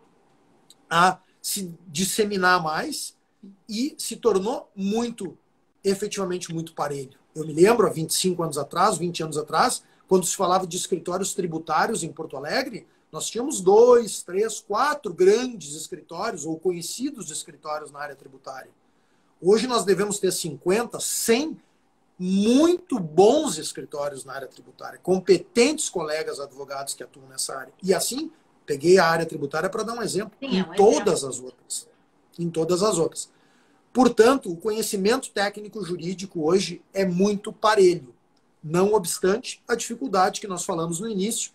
a se disseminar mais e se tornou efetivamente muito parelho. Eu me lembro, há 25 anos atrás, 20 anos atrás, quando se falava de escritórios tributários em Porto Alegre, nós tínhamos 2, 3, 4 grandes escritórios ou conhecidos escritórios na área tributária. Hoje nós devemos ter 50, 100 muito bons escritórios na área tributária, competentes colegas advogados que atuam nessa área. E assim, peguei a área tributária para dar um exemplo, em todas as outras. Em todas as outras. Portanto, o conhecimento técnico jurídico hoje é muito parelho. Não obstante a dificuldade que nós falamos no início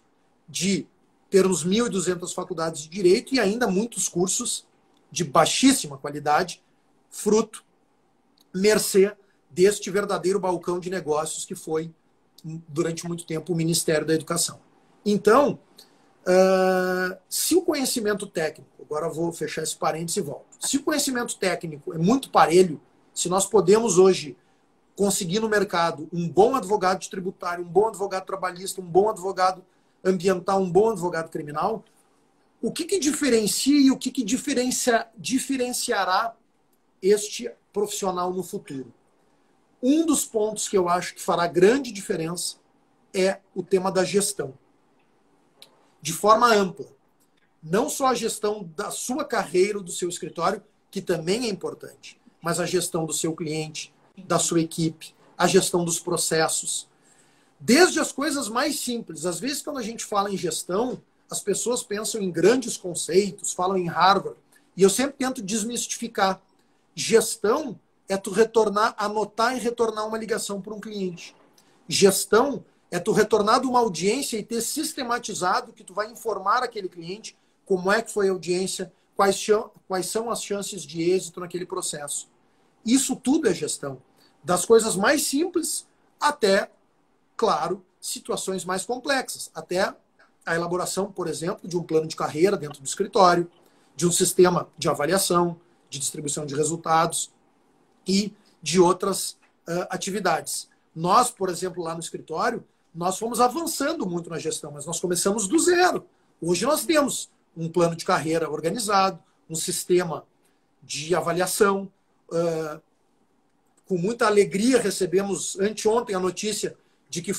de termos 1.200 faculdades de direito e ainda muitos cursos de baixíssima qualidade, fruto, mercê deste verdadeiro balcão de negócios que foi, durante muito tempo, o Ministério da Educação. Então, se o conhecimento técnico, agora eu vou fechar esse parênteses e volto. Se o conhecimento técnico é muito parelho, se nós podemos hoje conseguir no mercado um bom advogado de tributário, um bom advogado trabalhista, um bom advogado ambiental, um bom advogado criminal, o que diferencia e o que diferenciará este profissional no futuro? Um dos pontos que eu acho que fará grande diferença é o tema da gestão. De forma ampla. Não só a gestão da sua carreira, do seu escritório, que também é importante, mas a gestão do seu cliente, da sua equipe, a gestão dos processos. Desde as coisas mais simples. Às vezes, quando a gente fala em gestão, as pessoas pensam em grandes conceitos, falam em Harvard. E eu sempre tento desmistificar. Gestão é tu retornar, anotar e retornar uma ligação para um cliente. Gestão é tu retornar de uma audiência e ter sistematizado que tu vai informar aquele cliente como é que foi a audiência, quais são as chances de êxito naquele processo. Isso tudo é gestão. Das coisas mais simples até, claro, situações mais complexas. Até a elaboração, por exemplo, de um plano de carreira dentro do escritório, de um sistema de avaliação, de distribuição de resultados e de outras atividades. Nós, por exemplo, lá no escritório, nós fomos avançando muito na gestão, mas nós começamos do zero. Hoje nós temos um plano de carreira organizado, um sistema de avaliação. Com muita alegria recebemos anteontem a notícia de que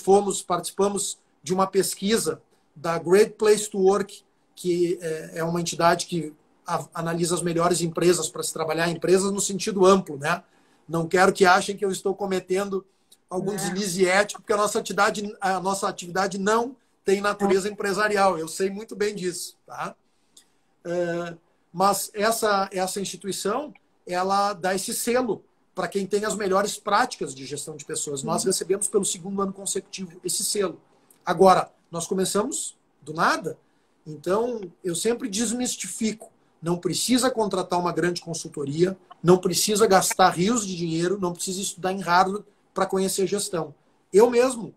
participamos de uma pesquisa da Great Place to Work, que é uma entidade que analisa as melhores empresas para se trabalhar, empresas no sentido amplo, né? Não quero que achem que eu estou cometendo algum deslize ético, porque a nossa atividade não tem natureza empresarial. Eu sei muito bem disso, tá? Mas essa instituição, ela dá esse selo para quem tem as melhores práticas de gestão de pessoas. Nós recebemos pelo 2º ano consecutivo esse selo. Agora, nós começamos do nada, então eu sempre desmistifico. Não precisa contratar uma grande consultoria, não precisa gastar rios de dinheiro, não precisa estudar em Harvard para conhecer gestão. Eu mesmo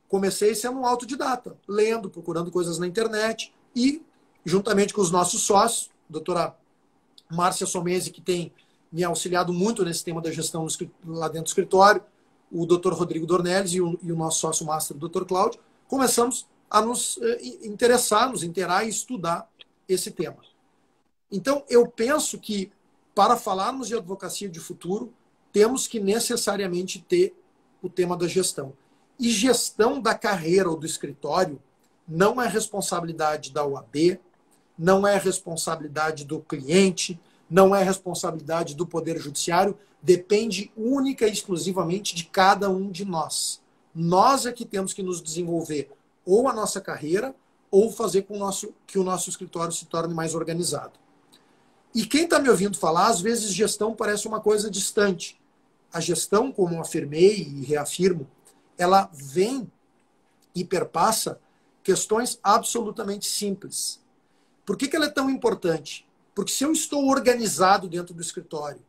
comecei sendo um autodidata, lendo, procurando coisas na internet e, juntamente com os nossos sócios, a doutora Márcia Somese, que tem me auxiliado muito nesse tema da gestão lá dentro do escritório, o doutor Rodrigo Dornelles e o nosso sócio master, o doutor Cláudio, começamos a nos interessar, nos inteirar e estudar esse tema. Então, eu penso que, para falarmos de advocacia de futuro, temos que necessariamente ter o tema da gestão. E gestão da carreira ou do escritório não é responsabilidade da OAB, não é responsabilidade do cliente, não é responsabilidade do Poder Judiciário, depende única e exclusivamente de cada um de nós. Nós é que temos que nos desenvolver ou a nossa carreira ou fazer com que o nosso escritório se torne mais organizado. E quem está me ouvindo falar, às vezes gestão parece uma coisa distante. A gestão, como afirmei e reafirmo, ela vem e perpassa questões absolutamente simples. Por que ela é tão importante? Porque se eu estou organizado dentro do escritório,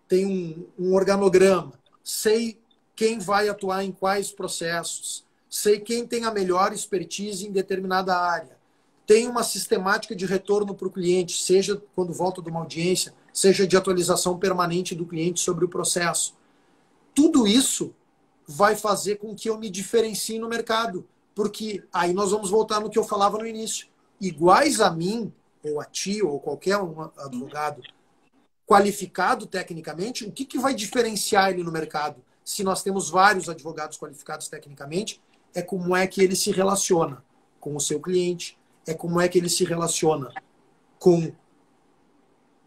tenho um organograma, sei quem vai atuar em quais processos, sei quem tem a melhor expertise em determinada área, tenho uma sistemática de retorno para o cliente, seja quando volta de uma audiência, seja de atualização permanente do cliente sobre o processo. Tudo isso vai fazer com que eu me diferencie no mercado, porque aí nós vamos voltar no que eu falava no início. Iguais a mim, ou a ti, ou qualquer um advogado qualificado tecnicamente, o que vai diferenciar ele no mercado? Se nós temos vários advogados qualificados tecnicamente, é como é que ele se relaciona com o seu cliente, é como é que ele se relaciona com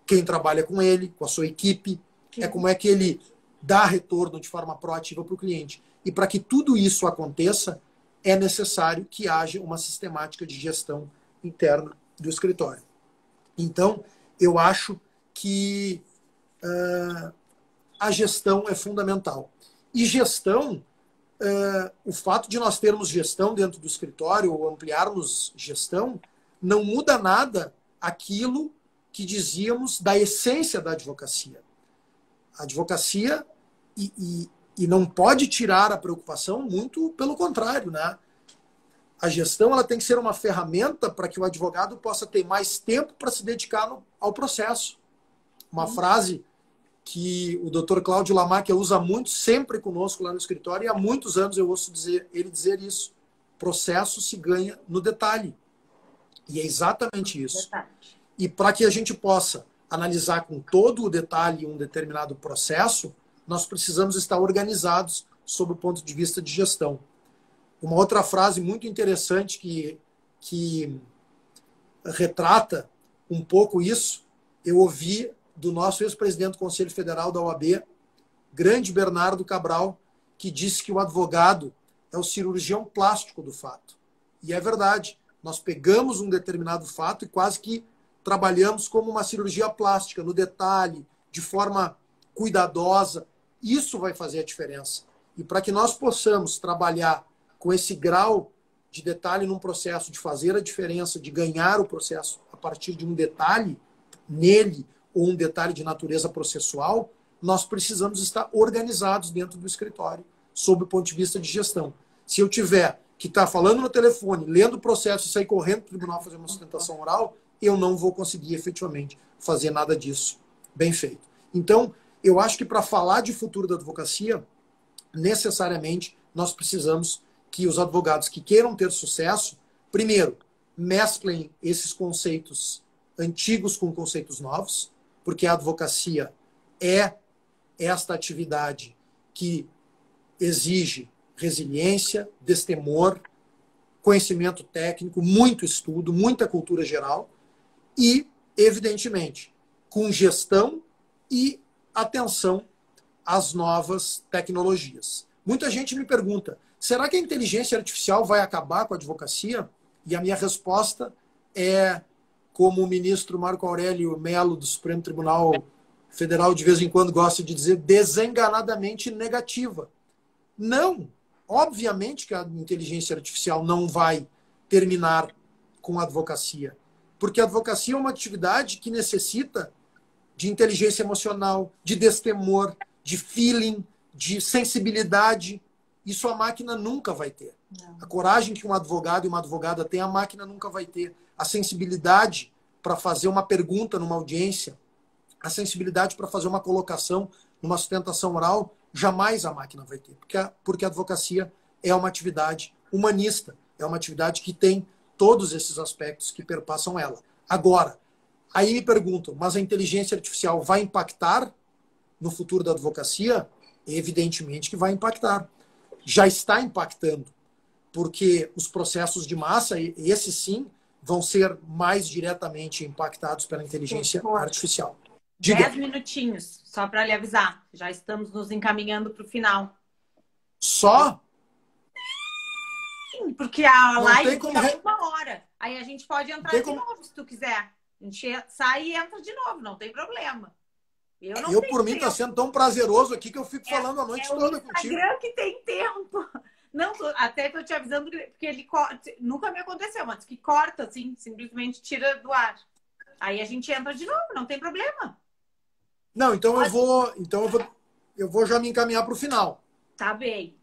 quem trabalha com ele, com a sua equipe, é como é que ele dá retorno de forma proativa para o cliente. E para que tudo isso aconteça, é necessário que haja uma sistemática de gestão interna do escritório. Então, eu acho que a gestão é fundamental. E gestão, o fato de nós termos gestão dentro do escritório ou ampliarmos gestão, não muda nada aquilo que dizíamos da essência da advocacia. A advocacia, e não pode tirar a preocupação, muito pelo contrário, né? A gestão ela tem que ser uma ferramenta para que o advogado possa ter mais tempo para se dedicar ao processo. Uma frase que o Dr. Cláudio Lamarck usa muito, sempre conosco lá no escritório, e há muitos anos eu ouço ele dizer isso. Processo se ganha no detalhe. E é exatamente isso. E para que a gente possa analisar com todo o detalhe um determinado processo, nós precisamos estar organizados sob o ponto de vista de gestão. Uma outra frase muito interessante que retrata um pouco isso, eu ouvi do nosso ex-presidente do Conselho Federal da OAB, grande Bernardo Cabral, que disse que o advogado é o cirurgião plástico do fato. E é verdade. Nós pegamos um determinado fato e quase que trabalhamos como uma cirurgia plástica, no detalhe, de forma cuidadosa. Isso vai fazer a diferença. E para que nós possamos trabalhar com esse grau de detalhe num processo, de fazer a diferença, de ganhar o processo, a partir de um detalhe nele ou um detalhe de natureza processual, nós precisamos estar organizados dentro do escritório, sob o ponto de vista de gestão. Se eu tiver que estar falando no telefone, lendo o processo e sair correndo para o tribunal fazer uma sustentação oral, eu não vou conseguir efetivamente fazer nada disso bem feito. Então, eu acho que para falar de futuro da advocacia, necessariamente nós precisamos que os advogados que queiram ter sucesso, primeiro, mesclem esses conceitos antigos com conceitos novos, porque a advocacia é esta atividade que exige resiliência, destemor, conhecimento técnico, muito estudo, muita cultura geral e, evidentemente, com gestão e atenção às novas tecnologias. Muita gente me pergunta, será que a inteligência artificial vai acabar com a advocacia? E a minha resposta é, como o ministro Marco Aurélio Mello do Supremo Tribunal Federal de vez em quando gosta de dizer, desenganadamente negativa. Não! Obviamente que a inteligência artificial não vai terminar com a advocacia, porque a advocacia é uma atividade que necessita de inteligência emocional, de destemor, de feeling, de sensibilidade. Isso a máquina nunca vai ter. Não. A coragem que um advogado e uma advogada tem, a máquina nunca vai ter. A sensibilidade para fazer uma pergunta numa audiência, a sensibilidade para fazer uma colocação numa sustentação oral, jamais a máquina vai ter. Porque a advocacia é uma atividade humanista, é uma atividade que tem todos esses aspectos que perpassam ela. Agora, aí me perguntam, mas a inteligência artificial vai impactar no futuro da advocacia? Evidentemente que vai impactar. Já está impactando, porque os processos de massa, esses sim, vão ser mais diretamente impactados pela inteligência artificial. Diga. 10 minutinhos, só para lhe avisar. Já estamos nos encaminhando para o final. Só? Sim, porque a não live tem é 1 hora. Aí a gente pode entrar de novo, se tu quiser. A gente sai e entra de novo, não tem problema. Eu por mim, está sendo tão prazeroso aqui que eu fico falando a noite toda contigo. É o Instagram que tem tempo. Não, até estou te avisando, porque ele corta. Nunca me aconteceu, mas que corta, assim, simplesmente tira do ar. Aí a gente entra de novo, não tem problema. Não, então eu vou já me encaminhar para o final. Tá bem.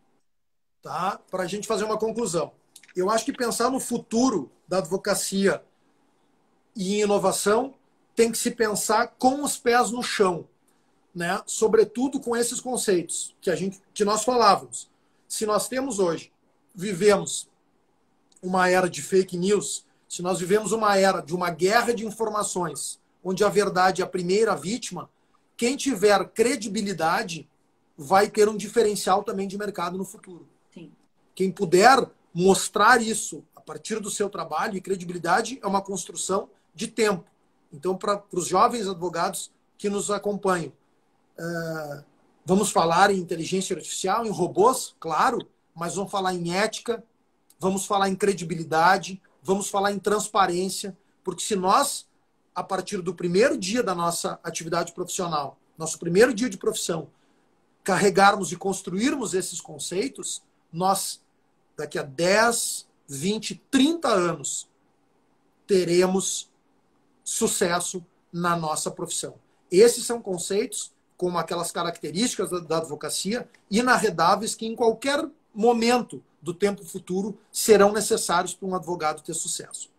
Tá? Para a gente fazer uma conclusão. Eu acho que pensar no futuro da advocacia e em inovação tem que se pensar com os pés no chão, né? Sobretudo com esses conceitos que nós falávamos. Se nós vivemos uma era de fake news, se nós vivemos uma era de uma guerra de informações, onde a verdade é a primeira vítima, quem tiver credibilidade vai ter um diferencial também de mercado no futuro. Sim. Quem puder mostrar isso a partir do seu trabalho, e credibilidade é uma construção de tempo. Então, para os jovens advogados que nos acompanham, vamos falar em inteligência artificial, em robôs, claro, mas vamos falar em ética, vamos falar em credibilidade, vamos falar em transparência, porque se nós, a partir do primeiro dia da nossa atividade profissional, nosso primeiro dia de profissão, carregarmos e construirmos esses conceitos, nós, daqui a 10, 20, 30 anos, teremos sucesso na nossa profissão. Esses são conceitos, como aquelas características da advocacia, inarredáveis que em qualquer momento do tempo futuro serão necessários para um advogado ter sucesso.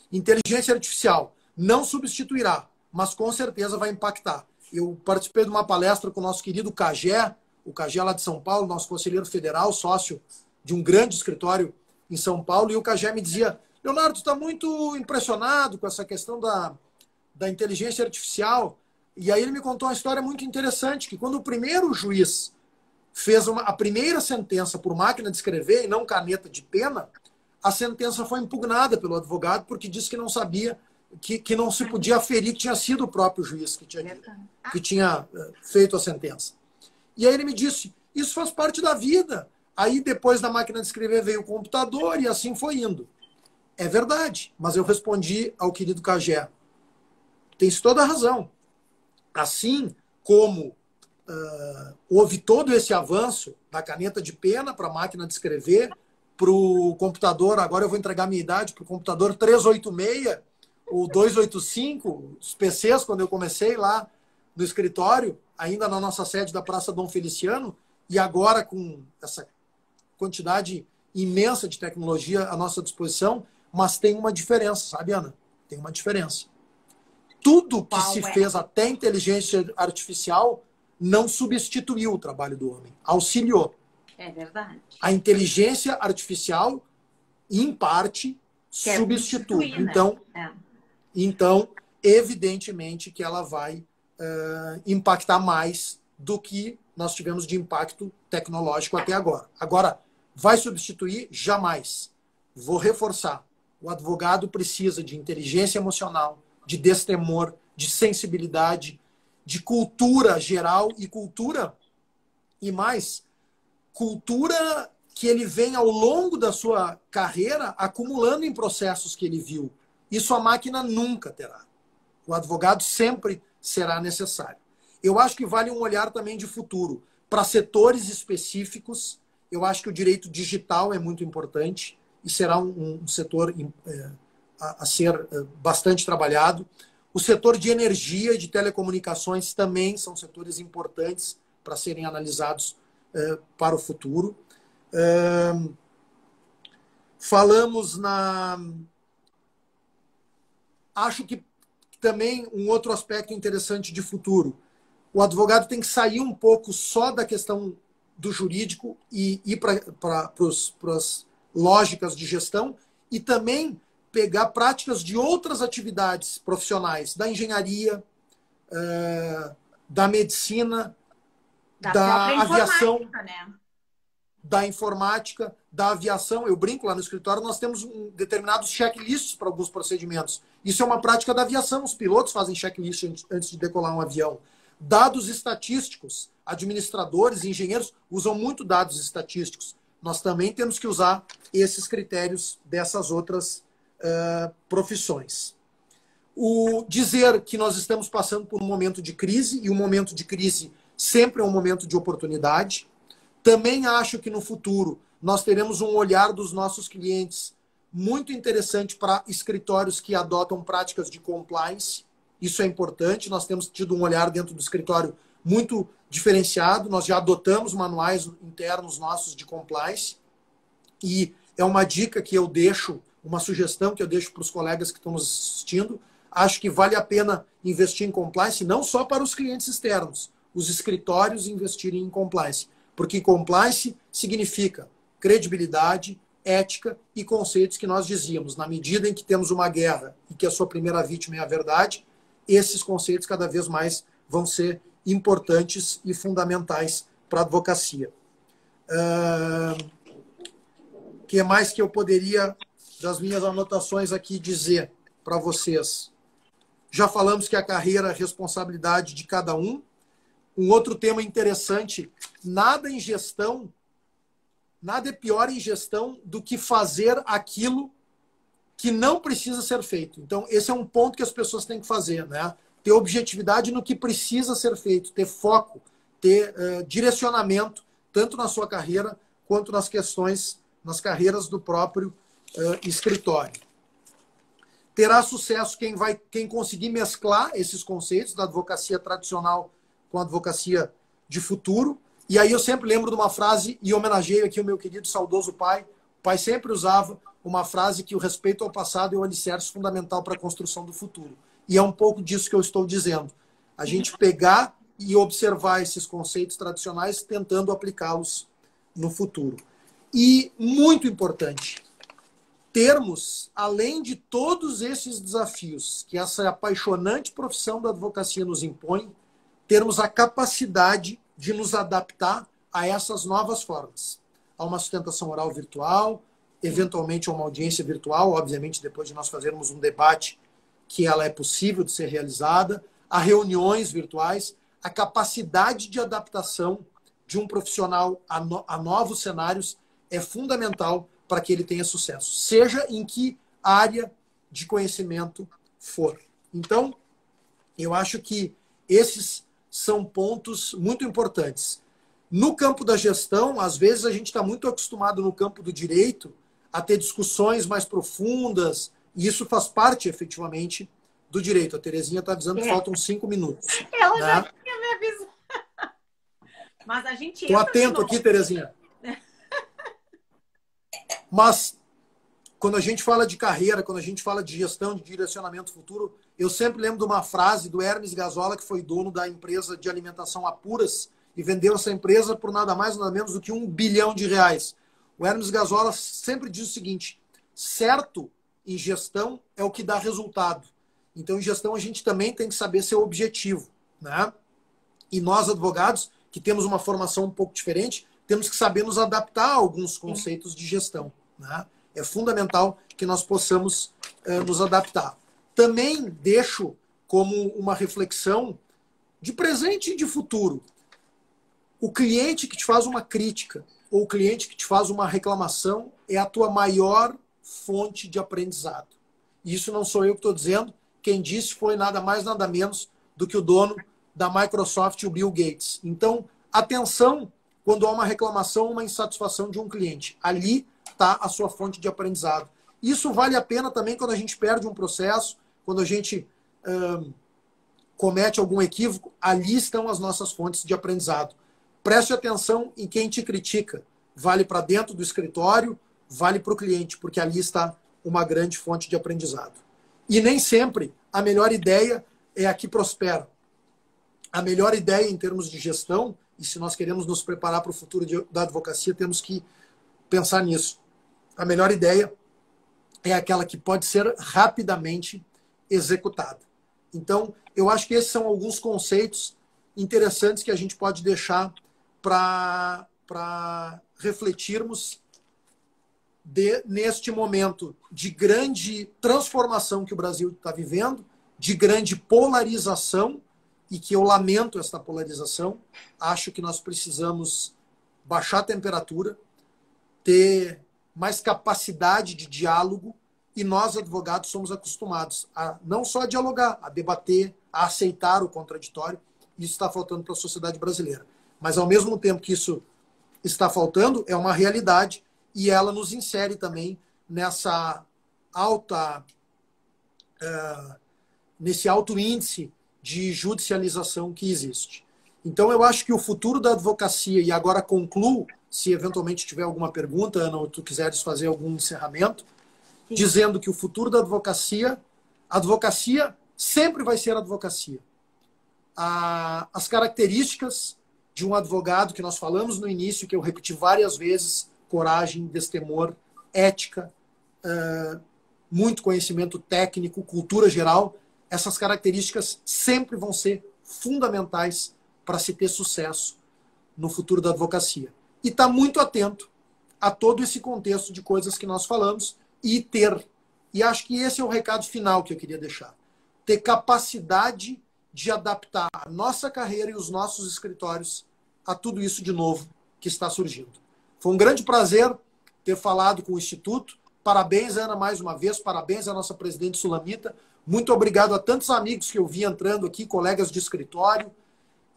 Inteligência artificial não substituirá, mas com certeza vai impactar. Eu participei de uma palestra com o nosso querido Cagé, o Cagé lá de São Paulo, nosso conselheiro federal, sócio de um grande escritório em São Paulo, e o Cagé me dizia, Leonardo, tu está muito impressionado com essa questão da inteligência artificial. E aí ele me contou uma história muito interessante, que quando o primeiro juiz fez a primeira sentença por máquina de escrever e não caneta de pena, a sentença foi impugnada pelo advogado porque disse que não sabia, que não se podia aferir que tinha sido o próprio juiz que tinha feito a sentença. E aí ele me disse, isso faz parte da vida. Aí depois da máquina de escrever veio o computador e assim foi indo. É verdade, mas eu respondi ao querido Cagé, tens toda a razão. Assim como houve todo esse avanço da caneta de pena para a máquina de escrever, para o computador, agora eu vou entregar a minha idade, para o computador 386, o 285, os PCs, quando eu comecei lá no escritório, ainda na nossa sede da Praça Dom Feliciano, e agora com essa quantidade imensa de tecnologia à nossa disposição, mas tem uma diferença, sabe, Ana? Tem uma diferença. Tudo que se fez até inteligência artificial não substituiu o trabalho do homem, auxiliou. É verdade. A inteligência artificial, em parte, substitui. Né? Então, evidentemente que ela vai impactar mais do que nós tivemos de impacto tecnológico até agora. Agora, vai substituir? Jamais. Vou reforçar. O advogado precisa de inteligência emocional, de destemor, de sensibilidade, de cultura geral e mais, cultura que ele vem ao longo da sua carreira acumulando em processos que ele viu. Isso a máquina nunca terá. O advogado sempre será necessário. Eu acho que vale um olhar também de futuro. Para setores específicos, eu acho que o direito digital é muito importante e será um setor a ser bastante trabalhado. O setor de energia e de telecomunicações também são setores importantes para serem analisados para o futuro. Falamos Acho que também um outro aspecto interessante de futuro. O advogado tem que sair um pouco só da questão do jurídico e ir para as lógicas de gestão e também pegar práticas de outras atividades profissionais, da engenharia, da medicina, da aviação, né? Da informática, da aviação. Eu brinco lá no escritório, nós temos determinados checklists para alguns procedimentos. Isso é uma prática da aviação. Os pilotos fazem checklist antes de decolar um avião. Dados estatísticos. Administradores, engenheiros usam muito dados estatísticos. Nós também temos que usar esses critérios dessas outras profissões. Dizer que nós estamos passando por um momento de crise, e um momento de crise sempre é um momento de oportunidade. Também acho que no futuro nós teremos um olhar dos nossos clientes muito interessante para escritórios que adotam práticas de compliance. Isso é importante. Nós temos tido um olhar dentro do escritório muito diferenciado. Nós já adotamos manuais internos nossos de compliance. E é uma dica que eu deixo, uma sugestão que eu deixo para os colegas que estão nos assistindo. Acho que vale a pena investir em compliance, não só para os clientes externos, os escritórios investirem em compliance. Porque compliance significa credibilidade, ética e conceitos que nós dizíamos. Na medida em que temos uma guerra e que a sua primeira vítima é a verdade, esses conceitos cada vez mais vão ser importantes e fundamentais para a advocacia. O que mais que eu poderia, das minhas anotações aqui, dizer para vocês? Já falamos que a carreira é responsabilidade de cada um. Um outro tema interessante, nada é pior em gestão do que fazer aquilo que não precisa ser feito. Então, esse é um ponto que as pessoas têm que fazer, né? Ter objetividade no que precisa ser feito, ter foco, ter direcionamento, tanto na sua carreira quanto nas carreiras do próprio escritório. Terá sucesso quem conseguir mesclar esses conceitos da advocacia tradicional com a advocacia de futuro. E aí eu sempre lembro de uma frase, e homenageio aqui o meu querido saudoso pai. O pai sempre usava uma frase que o respeito ao passado é o alicerce fundamental para a construção do futuro. E é um pouco disso que eu estou dizendo. A gente pegar e observar esses conceitos tradicionais, tentando aplicá-los no futuro. E, muito importante, termos, além de todos esses desafios que essa apaixonante profissão da advocacia nos impõe, termos a capacidade de nos adaptar a essas novas formas. A uma sustentação oral virtual, eventualmente a uma audiência virtual, obviamente depois de nós fazermos um debate que ela é possível de ser realizada, a reuniões virtuais, a capacidade de adaptação de um profissional a novos cenários é fundamental para que ele tenha sucesso, seja em que área de conhecimento for. Então, eu acho que esses são pontos muito importantes. No campo da gestão, às vezes a gente está muito acostumado no campo do direito a ter discussões mais profundas, E isso faz parte, efetivamente, do direito. A Terezinha está dizendo que faltam 5 minutos. Ela né? já tinha me avisado. Mas a gente Estou atento aqui, Terezinha. Mas, quando a gente fala de carreira, quando a gente fala de gestão, de direcionamento futuro, eu sempre lembro de uma frase do Hermes Gazola, que foi dono da empresa de alimentação Apuras, e vendeu essa empresa por nada mais, nada menos do que R$1 bilhão. O Hermes Gazola sempre diz o seguinte: certo em gestão é o que dá resultado. Então, em gestão, a gente também tem que saber ser objetivo. Né? E nós, advogados, que temos uma formação um pouco diferente, temos que saber nos adaptar a alguns conceitos de gestão. Né? É fundamental que nós possamos nos adaptar. Também deixo como uma reflexão de presente e de futuro. O cliente que te faz uma crítica ou o cliente que te faz uma reclamação é a tua maior fonte de aprendizado. E isso não sou eu que estou dizendo. Quem disse foi nada mais, nada menos do que o dono da Microsoft, o Bill Gates. Então, atenção quando há uma reclamação, uma insatisfação de um cliente. Ali está a sua fonte de aprendizado. Isso vale a pena também quando a gente perde um processo, quando a gente comete algum equívoco. Ali estão as nossas fontes de aprendizado. Preste atenção em quem te critica. Vale para dentro do escritório, vale para o cliente, porque ali está uma grande fonte de aprendizado. E nem sempre a melhor ideia é a que prospera. A melhor ideia em termos de gestão, e se nós queremos nos preparar para o futuro da advocacia, temos que pensar nisso. A melhor ideia é aquela que pode ser rapidamente executada. Então, eu acho que esses são alguns conceitos interessantes que a gente pode deixar para refletirmos neste momento de grande transformação que o Brasil está vivendo, de grande polarização, e que eu lamento esta polarização. Acho que nós precisamos baixar a temperatura, ter mais capacidade de diálogo, e nós, advogados, somos acostumados a não só a dialogar, a debater, a aceitar o contraditório. Isso está faltando para a sociedade brasileira. Mas, ao mesmo tempo que isso está faltando, é uma realidade, e ela nos insere também nessa nesse alto índice de judicialização que existe. Então, eu acho que o futuro da advocacia, e agora concluo, se eventualmente tiver alguma pergunta, Ana, ou tu quiseres fazer algum encerramento, sim, dizendo que o futuro da advocacia, a advocacia sempre vai ser advocacia. As características de um advogado que nós falamos no início, que eu repeti várias vezes: coragem, destemor, ética, muito conhecimento técnico, cultura geral. Essas características sempre vão ser fundamentais para se ter sucesso no futuro da advocacia. E estar muito atento a todo esse contexto de coisas que nós falamos e acho que esse é o recado final que eu queria deixar: ter capacidade de adaptar a nossa carreira e os nossos escritórios a tudo isso de novo que está surgindo. Foi um grande prazer ter falado com o Instituto. Parabéns, Ana, mais uma vez. Parabéns à nossa presidente Sulamita. Muito obrigado a tantos amigos que eu vi entrando aqui, colegas de escritório.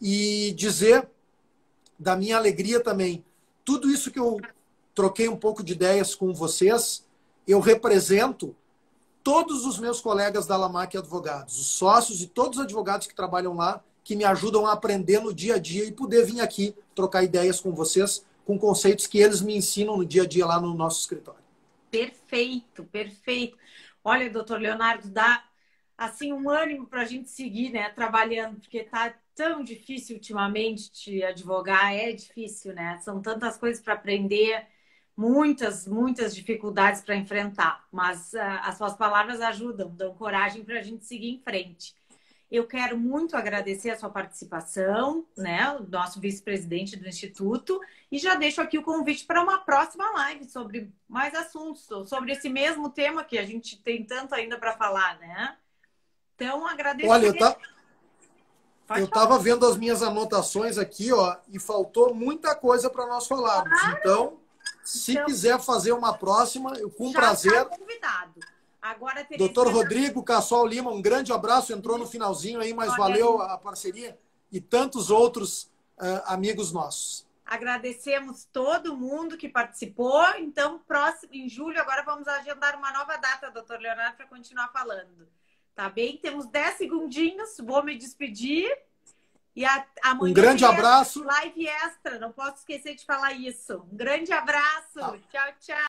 E dizer da minha alegria também. Tudo isso que eu troquei um pouco de ideias com vocês, eu represento todos os meus colegas da Lamac Advogados, os sócios e todos os advogados que trabalham lá, que me ajudam a aprender no dia a dia e poder vir aqui trocar ideias com vocês, com conceitos que eles me ensinam no dia a dia lá no nosso escritório. Perfeito, perfeito. Olha, doutor Leonardo, dá assim um ânimo para a gente seguir, né, trabalhando, porque tá tão difícil ultimamente de advogar, é difícil, né? São tantas coisas para aprender, muitas dificuldades para enfrentar, mas as suas palavras ajudam, dão coragem para a gente seguir em frente. Eu quero muito agradecer a sua participação, né, o nosso vice-presidente do Instituto, e já deixo aqui o convite para uma próxima live sobre mais assuntos, sobre esse mesmo tema que a gente tem tanto ainda para falar, né? Então, agradeço. Olha, eu estava vendo as minhas anotações aqui, ó, e faltou muita coisa para nós falarmos. Claro. Então, se quiser fazer uma próxima, eu com prazer. Tá convidado. Agora, Doutor Rodrigo Cassol Lima, um grande abraço, entrou no finalzinho aí, mas valeu a parceria, e tantos outros amigos nossos. Agradecemos todo mundo que participou. Então, próximo, em julho, agora vamos agendar uma nova data, doutor Leonardo, para continuar falando. Tá bem? Temos 10 segundinhos, vou me despedir. E amanhã um grande abraço. Live extra, não posso esquecer de falar isso. Um grande abraço. Tchau, tchau.